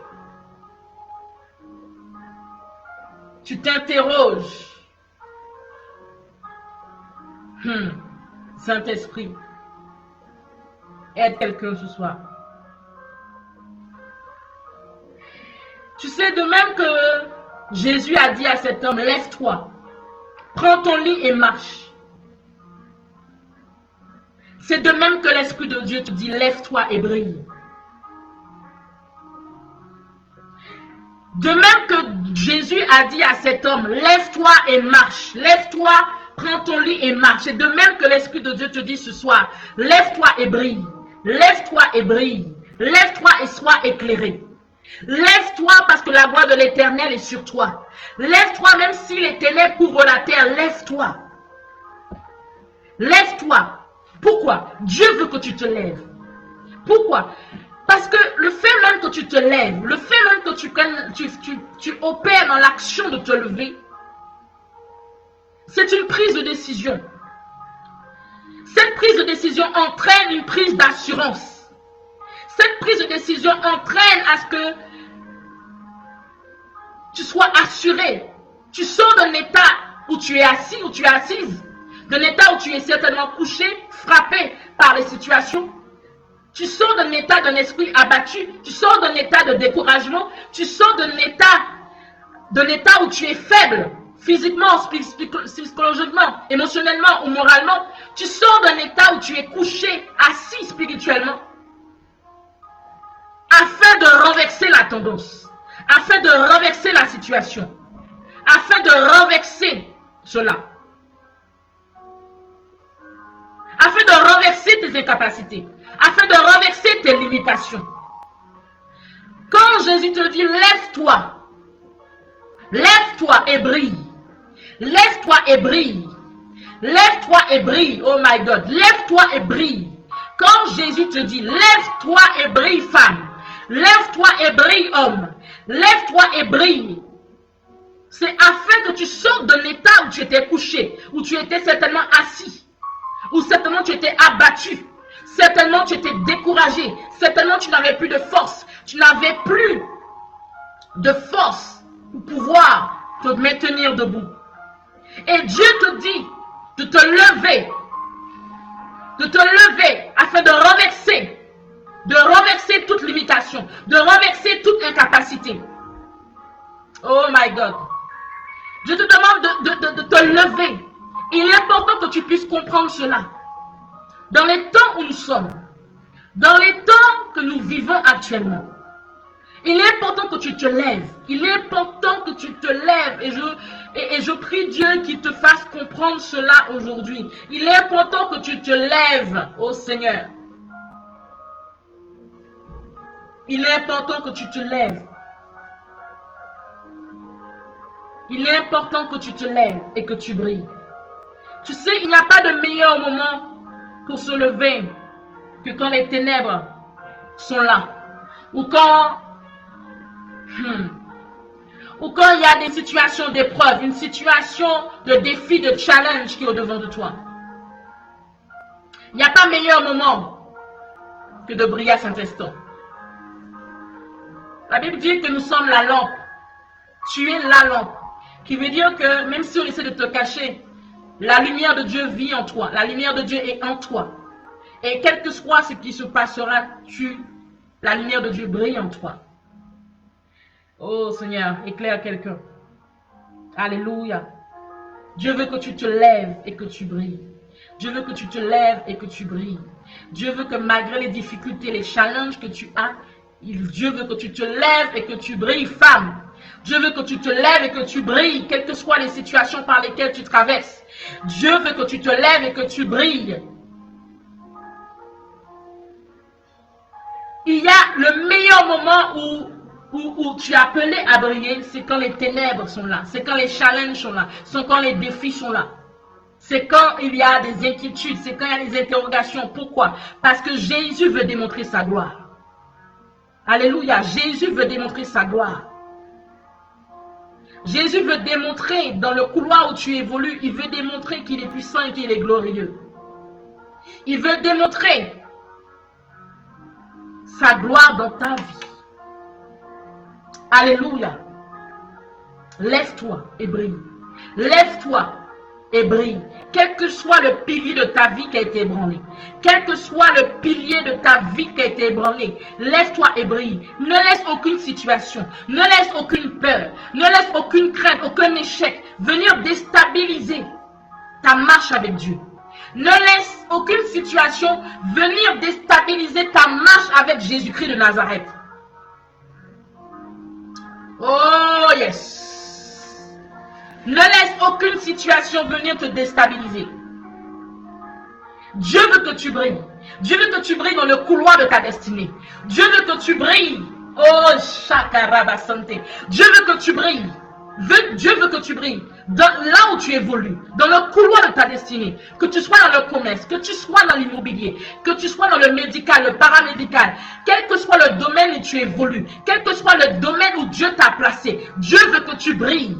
Tu t'interroges. Saint-Esprit, aide quelqu'un ce soir. Tu sais, de même que Jésus a dit à cet homme, lève-toi, prends ton lit et marche. C'est de même que l'Esprit de Dieu te dit, lève-toi et brille. De même que Jésus a dit à cet homme, lève-toi et marche. Lève-toi, prends ton lit et marche. C'est de même que l'Esprit de Dieu te dit ce soir, lève-toi et brille. Lève-toi et brille. Lève-toi et sois éclairé. Lève-toi parce que la gloire de l'Éternel est sur toi. Lève-toi même si les ténèbres couvrent la terre. Lève-toi. Lève-toi. Pourquoi? Dieu veut que tu te lèves. Pourquoi? Parce que le fait même que tu te lèves, le fait même que tu opères dans l'action de te lever, c'est une prise de décision. Cette prise de décision entraîne une prise d'assurance. Cette prise de décision entraîne à ce que tu sois assuré. Tu sors d'un état où tu es assis, où tu es assise, d'un état où tu es certainement couché, frappé par les situations. Tu sors d'un état d'un esprit abattu, tu sors d'un état de découragement, tu sors d'un état où tu es faible, physiquement, psychologiquement, émotionnellement ou moralement. Tu sors d'un état où tu es couché, assis spirituellement, afin de renverser la tendance, afin de renverser la situation, afin de renverser cela, afin de renverser tes incapacités, afin de renverser tes limitations. Quand Jésus te dit, lève-toi, lève-toi et brille, lève-toi et brille, lève-toi et brille, oh my God, lève-toi et brille. Quand Jésus te dit, lève-toi et brille femme, lève-toi et brille homme, lève-toi et brille, c'est afin que tu sortes d'un état où tu étais couché, où tu étais certainement assis, où certainement tu étais abattu, certainement tu étais découragé, certainement tu n'avais plus de force, tu n'avais plus de force pour pouvoir te maintenir debout. Et Dieu te dit de te lever afin de renverser toute limitation, de renverser toute incapacité. Oh my God. Je te demande de te lever Il est important que tu puisses comprendre cela. Dans les temps où nous sommes, dans les temps que nous vivons actuellement, il est important que tu te lèves. Il est important que tu te lèves. Et je prie Dieu qu'il te fasse comprendre cela aujourd'hui. Il est important que tu te lèves, ô Seigneur. Il est important que tu te lèves. Il est important que tu te lèves et que tu brilles. Tu sais, il n'y a pas de meilleur moment pour se lever que quand les ténèbres sont là. Ou quand il y a des situations d'épreuve, une situation de défi, de challenge qui est au-devant de toi. Il n'y a pas meilleur moment que de briller à cet instant. La Bible dit que nous sommes la lampe. Tu es la lampe. Qui veut dire que même si on essaie de te cacher, la lumière de Dieu vit en toi. La lumière de Dieu est en toi. Et quel que soit ce qui se passera, la lumière de Dieu brille en toi. Oh Seigneur, éclaire quelqu'un. Alléluia. Dieu veut que tu te lèves et que tu brilles. Dieu veut que tu te lèves et que tu brilles. Dieu veut que malgré les difficultés, les challenges que tu as, Dieu veut que tu te lèves et que tu brilles, femme. Dieu veut que tu te lèves et que tu brilles, quelles que soient les situations par lesquelles tu traverses. Dieu veut que tu te lèves et que tu brilles. Il y a le meilleur moment où tu es appelé à briller, c'est quand les ténèbres sont là, c'est quand les challenges sont là, c'est quand les défis sont là. C'est quand il y a des inquiétudes, c'est quand il y a des interrogations. Pourquoi? Parce que Jésus veut démontrer sa gloire. Alléluia, Jésus veut démontrer sa gloire. Jésus veut démontrer dans le couloir où tu évolues, il veut démontrer qu'il est puissant et qu'il est glorieux. Il veut démontrer sa gloire dans ta vie. Alléluia. Lève-toi et brille. Lève-toi et brille. Quel que soit le pilier de ta vie qui a été ébranlé, quel que soit le pilier de ta vie qui a été ébranlé, lève-toi et brille. Ne laisse aucune situation, ne laisse aucune peur, ne laisse aucune crainte, aucun échec venir déstabiliser ta marche avec Dieu. Ne laisse aucune situation venir déstabiliser ta marche avec Jésus-Christ de Nazareth. Oh yes. Ne laisse aucune situation venir te déstabiliser. Dieu veut que tu brilles. Dieu veut que tu brilles dans le couloir de ta destinée. Dieu veut que tu brilles. Oh, Shakarabasante. Dieu veut que tu brilles. Dieu veut que tu brilles. Là où tu évolues, dans le couloir de ta destinée. Que tu sois dans le commerce, que tu sois dans l'immobilier, que tu sois dans le médical, le paramédical. Quel que soit le domaine où tu évolues, quel que soit le domaine où Dieu t'a placé, Dieu veut que tu brilles.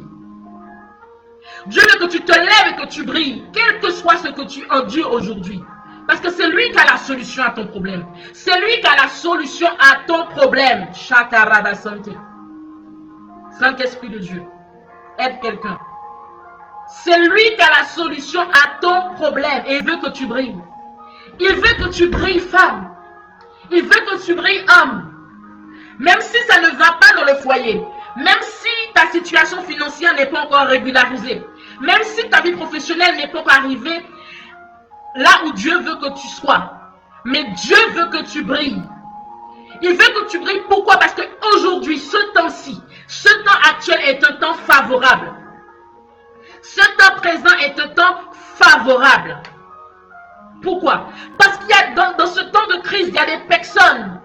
Dieu veut que tu te lèves et que tu brilles, quel que soit ce que tu endures aujourd'hui. Parce que c'est lui qui a la solution à ton problème. C'est lui qui a la solution à ton problème. Shakarada Santé. Saint-Esprit de Dieu, aide quelqu'un. C'est lui qui a la solution à ton problème et il veut que tu brilles. Il veut que tu brilles, femme. Il veut que tu brilles, homme. Même si ça ne va pas dans le foyer, même si ta situation financière n'est pas encore régularisée, même si ta vie professionnelle n'est pas encore arrivée là où Dieu veut que tu sois, mais Dieu veut que tu brilles. Il veut que tu brilles. Pourquoi? Parce qu'aujourd'hui, ce temps-ci, ce temps actuel est un temps favorable. Ce temps présent est un temps favorable. Pourquoi? Parce qu'il y a dans ce temps de crise, il y a des personnes.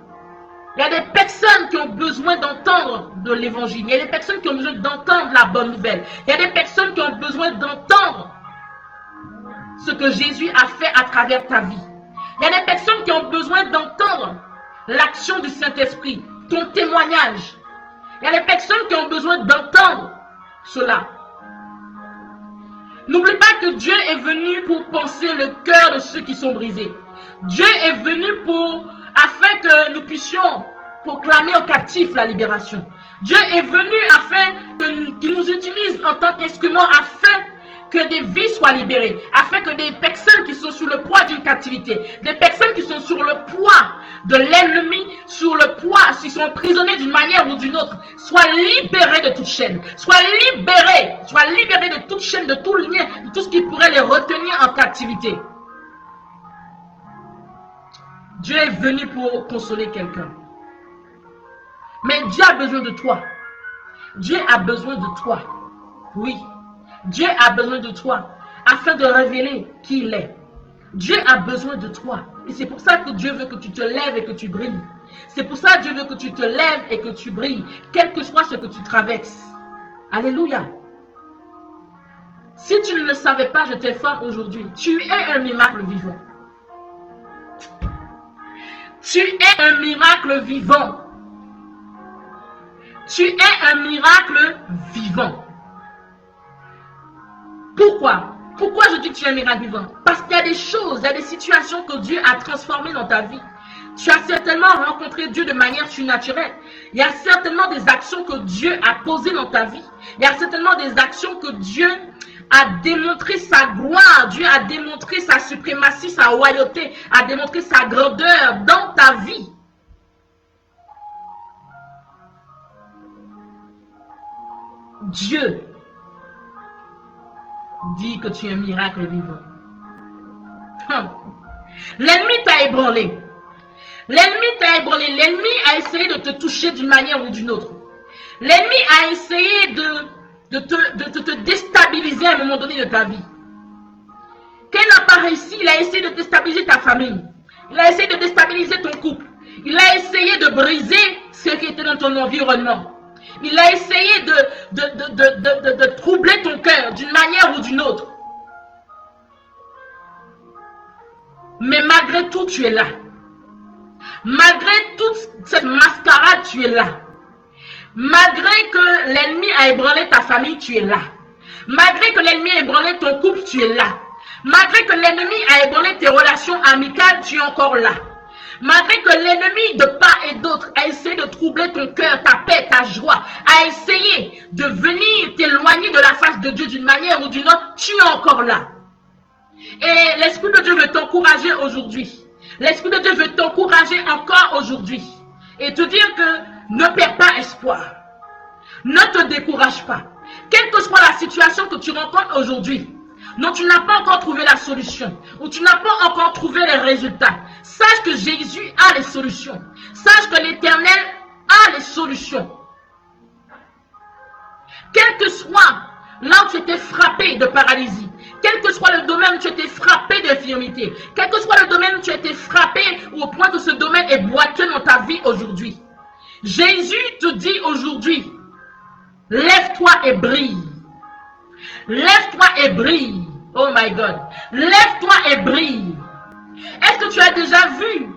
Il y a des personnes qui ont besoin d'entendre de l'évangile. Il y a des personnes qui ont besoin d'entendre la bonne nouvelle. Il y a des personnes qui ont besoin d'entendre ce que Jésus a fait à travers ta vie. Il y a des personnes qui ont besoin d'entendre l'action du Saint-Esprit, ton témoignage. Il y a des personnes qui ont besoin d'entendre cela. N'oublie pas que Dieu est venu pour penser le cœur de ceux qui sont brisés. Dieu est venu afin que nous puissions proclamer aux captifs la libération. Dieu est venu afin qu'il nous utilise en tant qu'instrument afin que des vies soient libérées, afin que des personnes qui sont sous le poids d'une captivité, des personnes qui sont sur le poids de l'ennemi, sur le poids, ils sont emprisonnés d'une manière ou d'une autre, sois libéré de toute chaîne. Sois libéré de toute chaîne, de tout lien, de tout ce qui pourrait les retenir en captivité. Dieu est venu pour consoler quelqu'un. Mais Dieu a besoin de toi. Dieu a besoin de toi. Oui, Dieu a besoin de toi afin de révéler qui il est. Dieu a besoin de toi. Et c'est pour ça que Dieu veut que tu te lèves et que tu brilles. C'est pour ça que Dieu veut que tu te lèves et que tu brilles, quel que soit ce que tu traverses. Alléluia. Si tu ne le savais pas, je t'informe aujourd'hui, tu es un miracle vivant. Tu es un miracle vivant. Tu es un miracle vivant. Pourquoi? Pourquoi je dis que tu es un miracle vivant? Parce qu'il y a des choses, il y a des situations que Dieu a transformées dans ta vie. Tu as certainement rencontré Dieu de manière surnaturelle. Il y a certainement des actions que Dieu a posées dans ta vie. Il y a certainement des actions que Dieu a démontré sa gloire. Dieu a démontré sa suprématie, sa royauté, a démontré sa grandeur dans ta vie. Dieu dit que tu es un miracle vivant. L'ennemi t'a ébranlé. L'ennemi t'a ébranlé. L'ennemi a essayé de te toucher d'une manière ou d'une autre. L'ennemi a essayé de te déstabiliser à un moment donné de ta vie. Quand il n'a pas réussi, il a essayé de déstabiliser ta famille. Il a essayé de déstabiliser ton couple. Il a essayé de briser ce qui était dans ton environnement. Il a essayé de troubler ton cœur d'une manière ou d'une autre. Mais malgré tout, tu es là. Malgré toute cette mascarade, tu es là. Malgré que l'ennemi a ébranlé ta famille, tu es là. Malgré que l'ennemi a ébranlé ton couple, tu es là. Malgré que l'ennemi a ébranlé tes relations amicales, tu es encore là. Malgré que l'ennemi de part et d'autre a essayé de troubler ton cœur, ta paix, ta joie, a essayé de venir t'éloigner de la face de Dieu d'une manière ou d'une autre, tu es encore là. Et l'Esprit de Dieu veut t'encourager aujourd'hui. L'Esprit de Dieu veut t'encourager encore aujourd'hui. Et te dire que ne perds pas espoir. Ne te décourage pas. Quelle que soit la situation que tu rencontres aujourd'hui, dont tu n'as pas encore trouvé la solution, ou tu n'as pas encore trouvé les résultats, sache que Jésus a les solutions. Sache que l'Éternel a les solutions. Quel que soit là où tu étais frappé de paralysie, quel que soit le domaine où tu étais frappé d'infirmité, quel que soit le domaine où tu étais frappé au point que ce domaine est boiteux dans ta vie aujourd'hui, Jésus te dit aujourd'hui, lève-toi et brille. Lève-toi et brille. Oh my God. Lève-toi et brille. Est-ce que tu as déjà vu?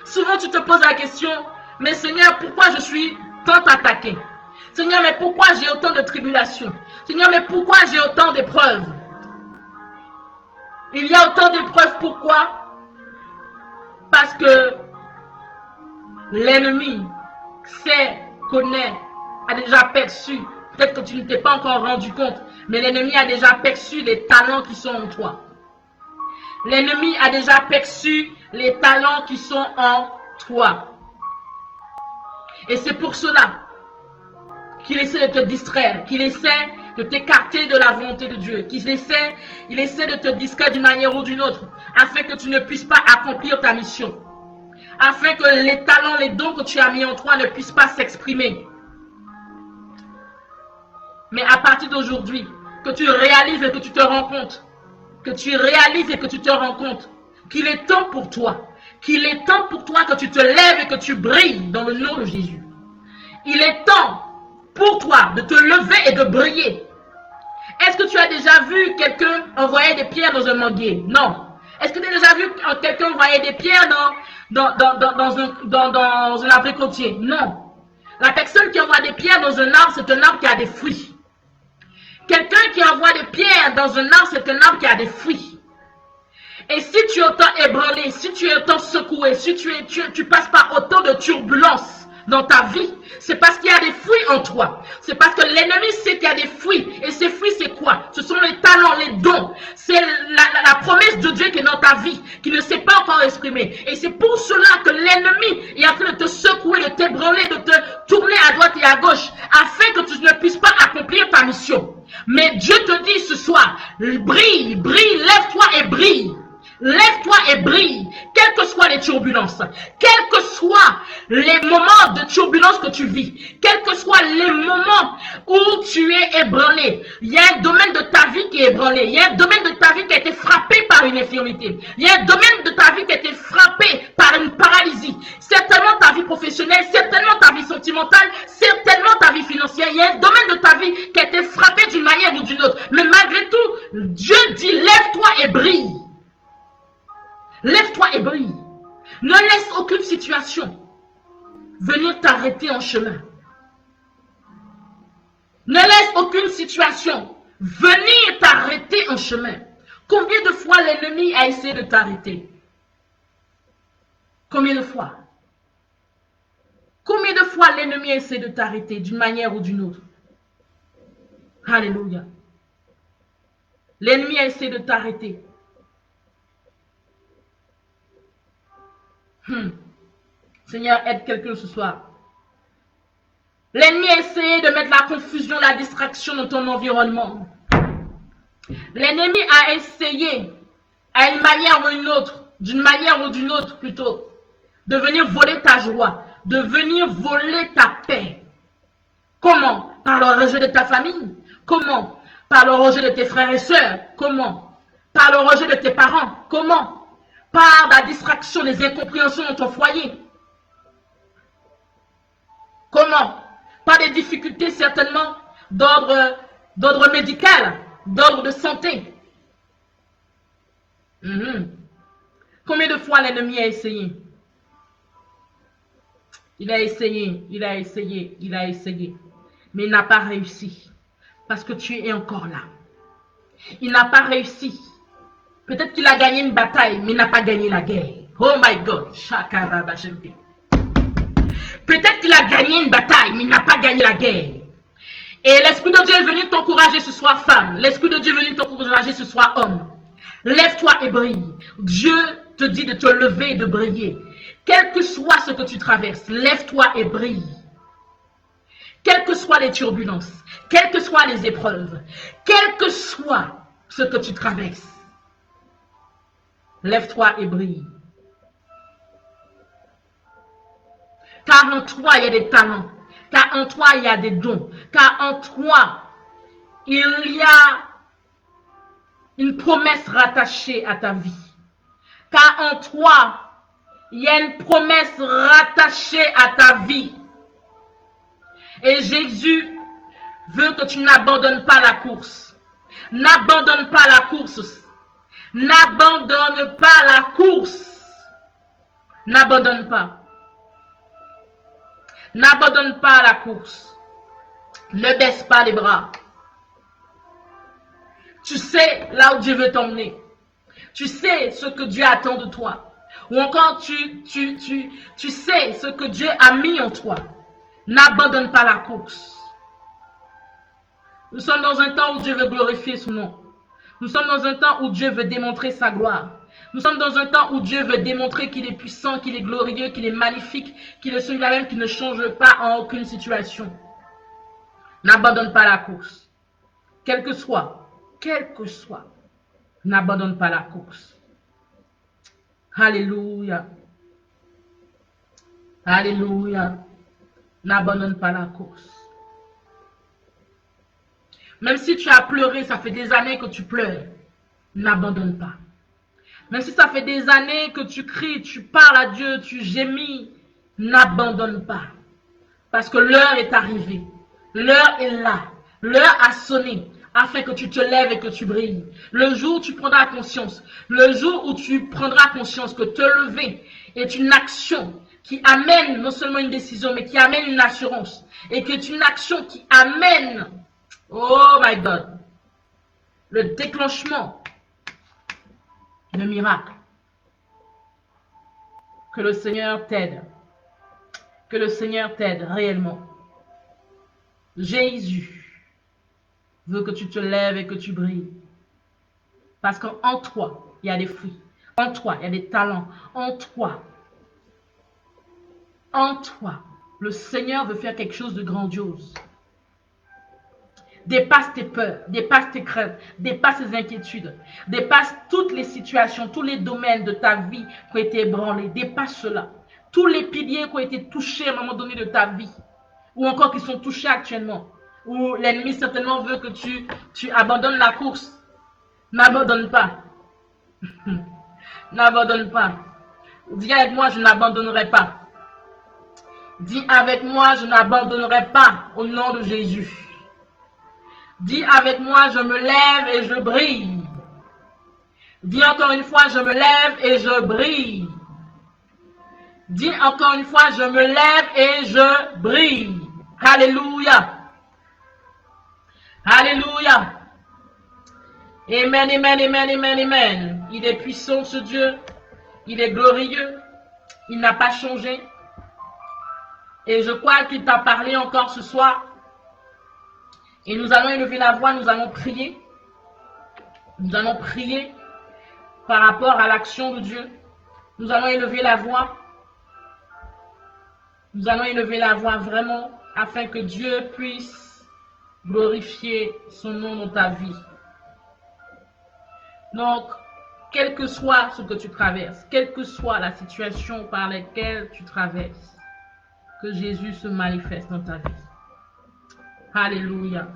Souvent tu te poses la question, mais Seigneur, pourquoi je suis tant attaqué? Seigneur, mais pourquoi j'ai autant de tribulations? Seigneur, mais pourquoi j'ai autant d'épreuves? Il y a autant d'épreuves, pourquoi? Parce que l'ennemi sait, connaît, a déjà perçu. Peut-être que tu ne t'es pas encore rendu compte, mais l'ennemi a déjà perçu les talents qui sont en toi. L'ennemi a déjà perçu les talents qui sont en toi. Et c'est pour cela qu'il essaie de te distraire, qu'il essaie de t'écarter de la volonté de Dieu, il essaie de te distraire d'une manière ou d'une autre, afin que tu ne puisses pas accomplir ta mission, afin que les talents, les dons que tu as mis en toi ne puissent pas s'exprimer. Mais à partir d'aujourd'hui, que tu réalises et que tu te rends compte, qu'il est temps pour toi, que tu te lèves et que tu brilles dans le nom de Jésus. Il est temps pour toi de te lever et de briller. Est-ce que tu as déjà vu quelqu'un envoyer des pierres dans un manguier? Non. Est-ce que tu as déjà vu quelqu'un envoyer des pierres dans un abricotier? Non. La personne qui envoie des pierres dans un arbre, c'est un arbre qui a des fruits. Quelqu'un qui envoie des pierres dans un arbre, c'est un arbre qui a des fruits. Et si tu es autant ébranlé, si tu es autant secoué, si tu passes par autant de turbulences dans ta vie, c'est parce qu'il y a des fruits en toi. C'est parce que l'ennemi sait qu'il y a des fruits. Et ces fruits, c'est quoi? Ce sont les talents, les dons. C'est la promesse de Dieu qui est dans ta vie, qui ne s'est pas encore exprimée. Et c'est pour cela que l'ennemi l'ennemi est en train de te secouer, de t'ébranler, de te tourner à droite et à gauche, afin que tu ne puisses pas accomplir ta mission. Mais Dieu te dit ce soir, brille, brille, lève-toi et brille. Lève-toi et brille, quelles que soient les turbulences, quels que soient les moments de turbulence que tu vis, quels que soient les moments où tu es ébranlé. Il y a un domaine de ta vie qui est ébranlé, il y a un domaine de ta vie qui a été frappé par une infirmité, il y a un domaine de ta vie qui a été frappé par une paralysie, certainement ta vie professionnelle, certainement ta vie sentimentale, certainement ta vie financière, il y a un domaine de ta vie qui a été frappé d'une manière ou d'une autre. Mais malgré tout, Dieu dit, lève-toi et brille. Lève-toi et brille. Ne laisse aucune situation venir t'arrêter en chemin. Ne laisse aucune situation venir t'arrêter en chemin. Combien de fois l'ennemi a essayé de t'arrêter? Combien de fois? Combien de fois l'ennemi a essayé de t'arrêter d'une manière ou d'une autre? Alléluia. L'ennemi a essayé de t'arrêter. Seigneur, aide quelqu'un ce soir. L'ennemi a essayé de mettre la confusion, la distraction dans ton environnement. L'ennemi a essayé, à une manière ou une autre, d'une manière ou d'une autre plutôt, de venir voler ta joie, de venir voler ta paix. Comment? Par le rejet de ta famille. Comment? Par le rejet de tes frères et sœurs. Comment? Par le rejet de tes parents. Comment? Par la distraction, les incompréhensions dans ton foyer. Comment? Par des difficultés certainement d'ordre médical, d'ordre de santé. Combien de fois l'ennemi a essayé? Il a essayé, il a essayé, il a essayé. Mais il n'a pas réussi. Parce que tu es encore là. Il n'a pas réussi. Peut-être qu'il a gagné une bataille, mais il n'a pas gagné la guerre. Oh my God. Peut-être qu'il a gagné une bataille, mais il n'a pas gagné la guerre. Et l'Esprit de Dieu est venu t'encourager ce soir, femme. L'Esprit de Dieu est venu t'encourager ce soir, homme. Lève-toi et brille. Dieu te dit de te lever et de briller. Quel que soit ce que tu traverses, lève-toi et brille. Quelles que soient les turbulences, quelles que soient les épreuves, quel que soit ce que tu traverses, lève-toi et brille. Car en toi, il y a des talents. Car en toi, il y a des dons. Car en toi, il y a une promesse rattachée à ta vie. Car en toi, il y a une promesse rattachée à ta vie. Et Jésus veut que tu n'abandonnes pas la course. N'abandonne pas la course. N'abandonne pas la course. N'abandonne pas. N'abandonne pas la course. Ne baisse pas les bras. Tu sais là où Dieu veut t'emmener. Tu sais ce que Dieu attend de toi. Ou encore tu sais ce que Dieu a mis en toi. N'abandonne pas la course. Nous sommes dans un temps où Dieu veut glorifier son nom. Nous sommes dans un temps où Dieu veut démontrer sa gloire. Nous sommes dans un temps où Dieu veut démontrer qu'il est puissant, qu'il est glorieux, qu'il est magnifique, qu'il est celui-là même qui ne change pas en aucune situation. N'abandonne pas la course. Quel que soit, n'abandonne pas la course. Alléluia. Alléluia. N'abandonne pas la course. Même si tu as pleuré, ça fait des années que tu pleures, n'abandonne pas. Même si ça fait des années que tu cries, tu parles à Dieu, tu gémis, n'abandonne pas. Parce que l'heure est arrivée. L'heure est là. L'heure a sonné afin que tu te lèves et que tu brilles. Le jour où tu prendras conscience, le jour où tu prendras conscience que te lever est une action qui amène non seulement une décision, mais qui amène une assurance. Et qui est une action qui amène, oh my God, le déclenchement de miracle. Que le Seigneur t'aide. Que le Seigneur t'aide réellement. Jésus veut que tu te lèves et que tu brilles. Parce qu'en toi, il y a des fruits. En toi, il y a des talents. En toi, en toi, le Seigneur veut faire quelque chose de grandiose. Dépasse tes peurs, dépasse tes craintes, dépasse tes inquiétudes, dépasse toutes les situations, tous les domaines de ta vie qui ont été ébranlés, dépasse cela. Tous les piliers qui ont été touchés à un moment donné de ta vie, ou encore qui sont touchés actuellement, où l'ennemi certainement veut que tu abandonnes la course. N'abandonne pas. N'abandonne pas. Dis avec moi, je n'abandonnerai pas. Dis avec moi, je n'abandonnerai pas au nom de Jésus. Dis avec moi, je me lève et je brille. Dis encore une fois, je me lève et je brille. Dis encore une fois, je me lève et je brille. Alléluia. Alléluia. Amen, amen, amen, amen, amen. Il est puissant ce Dieu. Il est glorieux. Il n'a pas changé. Et je crois qu'il t'a parlé encore ce soir. Et nous allons élever la voix, nous allons prier. Nous allons prier par rapport à l'action de Dieu. Nous allons élever la voix. Nous allons élever la voix vraiment afin que Dieu puisse glorifier son nom dans ta vie. Donc, quel que soit ce que tu traverses, quelle que soit la situation par laquelle tu traverses, que Jésus se manifeste dans ta vie. Alléluia.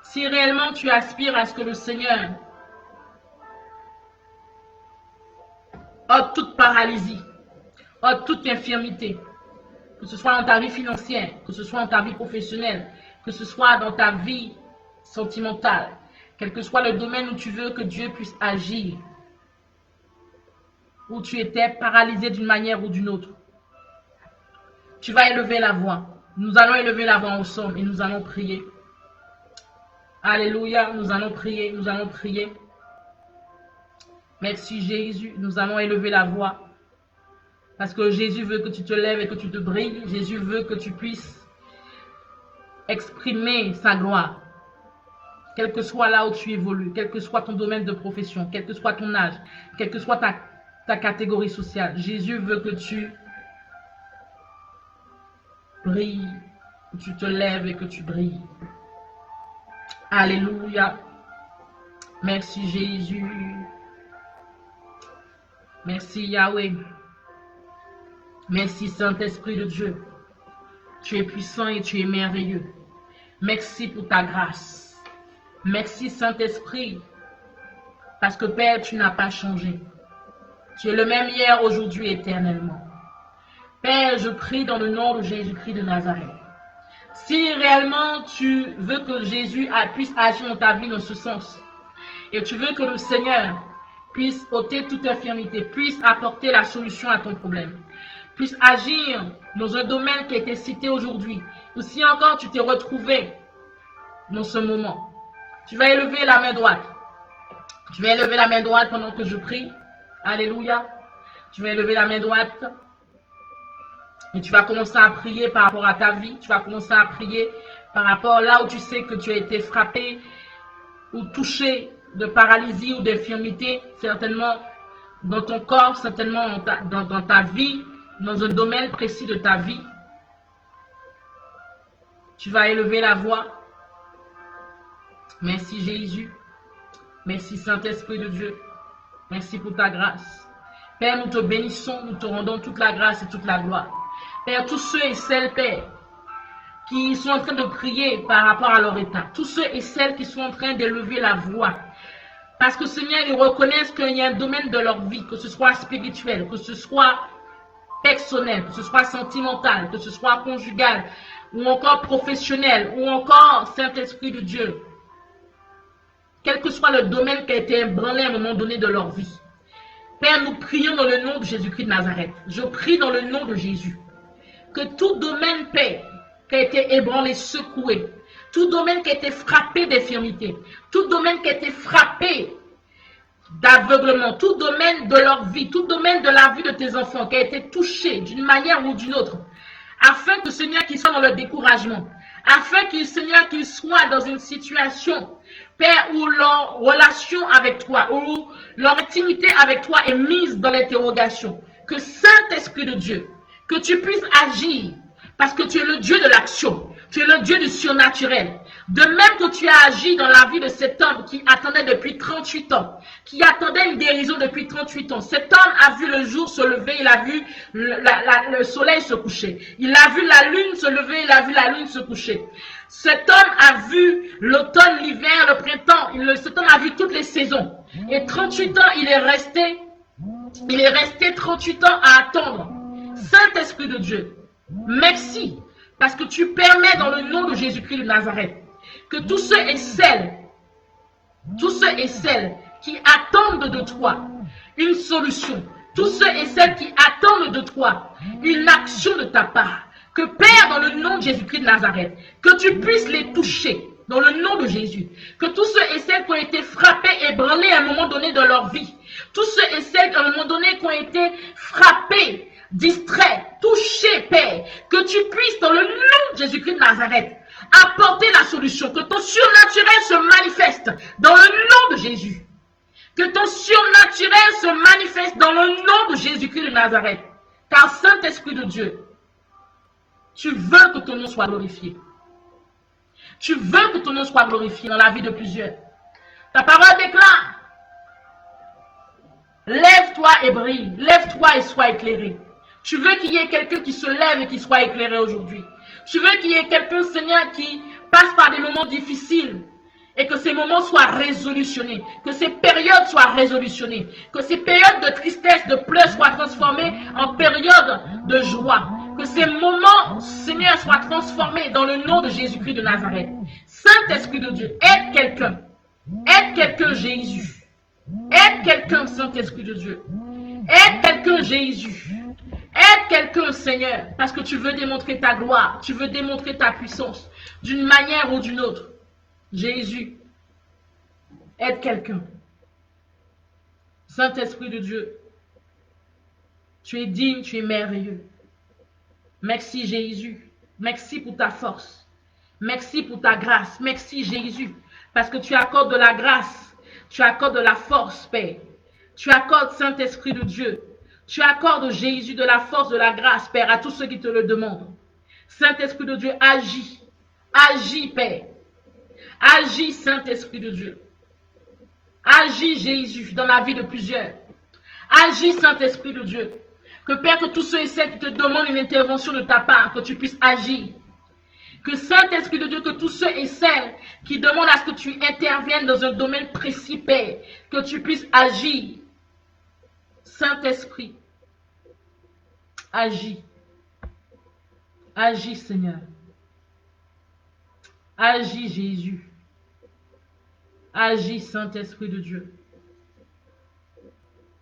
Si réellement tu aspires à ce que le Seigneur ôte toute paralysie, ôte toute infirmité, que ce soit dans ta vie financière, que ce soit dans ta vie professionnelle, que ce soit dans ta vie sentimentale, quel que soit le domaine où tu veux que Dieu puisse agir, où tu étais paralysé d'une manière ou d'une autre, tu vas élever la voix. Nous allons élever la voix ensemble et nous allons prier. Alléluia, nous allons prier, nous allons prier. Merci Jésus, nous allons élever la voix. Parce que Jésus veut que tu te lèves et que tu te brilles. Jésus veut que tu puisses exprimer sa gloire. Quel que soit là où tu évolues, quel que soit ton domaine de profession, quel que soit ton âge, quelle que soit ta catégorie sociale, Jésus veut que tu brilles, que tu te lèves et que tu brilles. Alléluia. Merci Jésus. Merci Yahweh. Merci Saint-Esprit de Dieu. Tu es puissant et tu es merveilleux. Merci pour ta grâce. Merci Saint-Esprit. Parce que Père, tu n'as pas changé. Tu es le même hier, aujourd'hui, éternellement. Père, je prie dans le nom de Jésus-Christ de Nazareth. Si réellement tu veux que Jésus puisse agir dans ta vie dans ce sens, et tu veux que le Seigneur puisse ôter toute infirmité, puisse apporter la solution à ton problème, puisse agir dans un domaine qui a été cité aujourd'hui, ou si encore tu t'es retrouvé dans ce moment, tu vas élever la main droite. Tu vas élever la main droite pendant que je prie. Alléluia. Tu vas élever la main droite. Et tu vas commencer à prier par rapport à ta vie. Tu vas commencer à prier par rapport là où tu sais que tu as été frappé ou touché de paralysie ou d'infirmité, certainement dans ton corps, certainement dans ta vie, dans un domaine précis de ta vie. Tu vas élever la voix. Merci Jésus. Merci Saint-Esprit de Dieu. Merci pour ta grâce. Père, nous te bénissons, nous te rendons toute la grâce et toute la gloire. Père, tous ceux et celles, Père, qui sont en train de prier par rapport à leur état, tous ceux et celles qui sont en train d'élever la voix, parce que Seigneur, ils reconnaissent qu'il y a un domaine de leur vie, que ce soit spirituel, que ce soit personnel, que ce soit sentimental, que ce soit conjugal, ou encore professionnel, ou encore Saint-Esprit de Dieu. Quel que soit le domaine qui a été ébranlé à un moment donné de leur vie. Père, nous prions dans le nom de Jésus-Christ de Nazareth. Je prie dans le nom de Jésus. Que tout domaine, Père, qui a été ébranlé, secoué, tout domaine qui a été frappé d'infirmité, tout domaine qui a été frappé d'aveuglement, tout domaine de leur vie, tout domaine de la vie de tes enfants qui a été touché d'une manière ou d'une autre, afin que, Seigneur, qu'ils soient dans le découragement, afin que, Seigneur, qu'ils soient dans une situation, Père, où leur relation avec toi, où leur intimité avec toi est mise dans l'interrogation. Que Saint-Esprit de Dieu que tu puisses agir, parce que tu es le Dieu de l'action, tu es le Dieu du surnaturel. De même que tu as agi dans la vie de cet homme qui attendait depuis 38 ans, qui attendait une guérison depuis 38 ans. Cet homme a vu le jour se lever, il a vu le soleil se coucher. Il a vu la lune se lever, il a vu la lune se coucher. Cet homme a vu l'automne, l'hiver, le printemps. Cet homme a vu toutes les saisons. Et 38 ans, il est resté 38 ans à attendre. Saint-Esprit de Dieu, merci, parce que tu permets dans le nom de Jésus-Christ de Nazareth, que tous ceux et celles qui attendent de toi une solution, tous ceux et celles qui attendent de toi une action de ta part, que Père, dans le nom de Jésus-Christ de Nazareth, que tu puisses les toucher dans le nom de Jésus, que tous ceux et celles qui ont été frappés, ébranlés à un moment donné de leur vie, tous ceux et celles qui à un moment donné qui ont été frappés, distraits, touchés, Père, que tu puisses dans le nom de Jésus-Christ de Nazareth apporter la solution, que ton surnaturel se manifeste dans le nom de Jésus, que ton surnaturel se manifeste dans le nom de Jésus-Christ de Nazareth, car Saint-Esprit de Dieu, tu veux que ton nom soit glorifié. Tu veux que ton nom soit glorifié dans la vie de plusieurs. Ta parole déclare, lève-toi et brille, lève-toi et sois éclairé. Tu veux qu'il y ait quelqu'un qui se lève et qui soit éclairé aujourd'hui. Tu veux qu'il y ait quelqu'un, Seigneur, qui passe par des moments difficiles et que ces moments soient résolutionnés, que ces périodes soient résolutionnées, que ces périodes de tristesse, de pleurs soient transformées en périodes de joie, que ces moments, Seigneur, soient transformés dans le nom de Jésus-Christ de Nazareth. Saint-Esprit de Dieu, aide quelqu'un, Jésus, aide quelqu'un, Saint-Esprit de Dieu, aide quelqu'un, Jésus. Aide quelqu'un, Seigneur, parce que tu veux démontrer ta gloire, tu veux démontrer ta puissance, d'une manière ou d'une autre. Jésus, aide quelqu'un. Saint-Esprit de Dieu, tu es digne, tu es merveilleux. Merci Jésus, merci pour ta force, merci pour ta grâce, merci Jésus, parce que tu accordes de la grâce, tu accordes de la force, Père. Tu accordes, Saint-Esprit de Dieu, tu accordes, Jésus, de la force, de la grâce, Père, à tous ceux qui te le demandent. Saint-Esprit de Dieu, agis. Agis, Père. Agis, Saint-Esprit de Dieu. Agis, Jésus, dans la vie de plusieurs. Agis, Saint-Esprit de Dieu. Que, Père, que tous ceux et celles qui te demandent une intervention de ta part, que tu puisses agir. Que, Saint-Esprit de Dieu, que tous ceux et celles qui demandent à ce que tu interviennes dans un domaine précis, Père, que tu puisses agir. Saint-Esprit, agis. Agis, Seigneur. Agis, Jésus. Agis, Saint-Esprit de Dieu.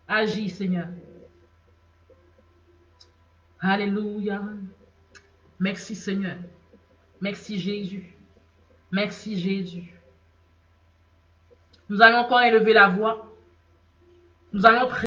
Agis, Seigneur. Alléluia. Merci, Seigneur. Merci, Jésus. Merci, Jésus. Nous allons encore élever la voix. Nous allons prier.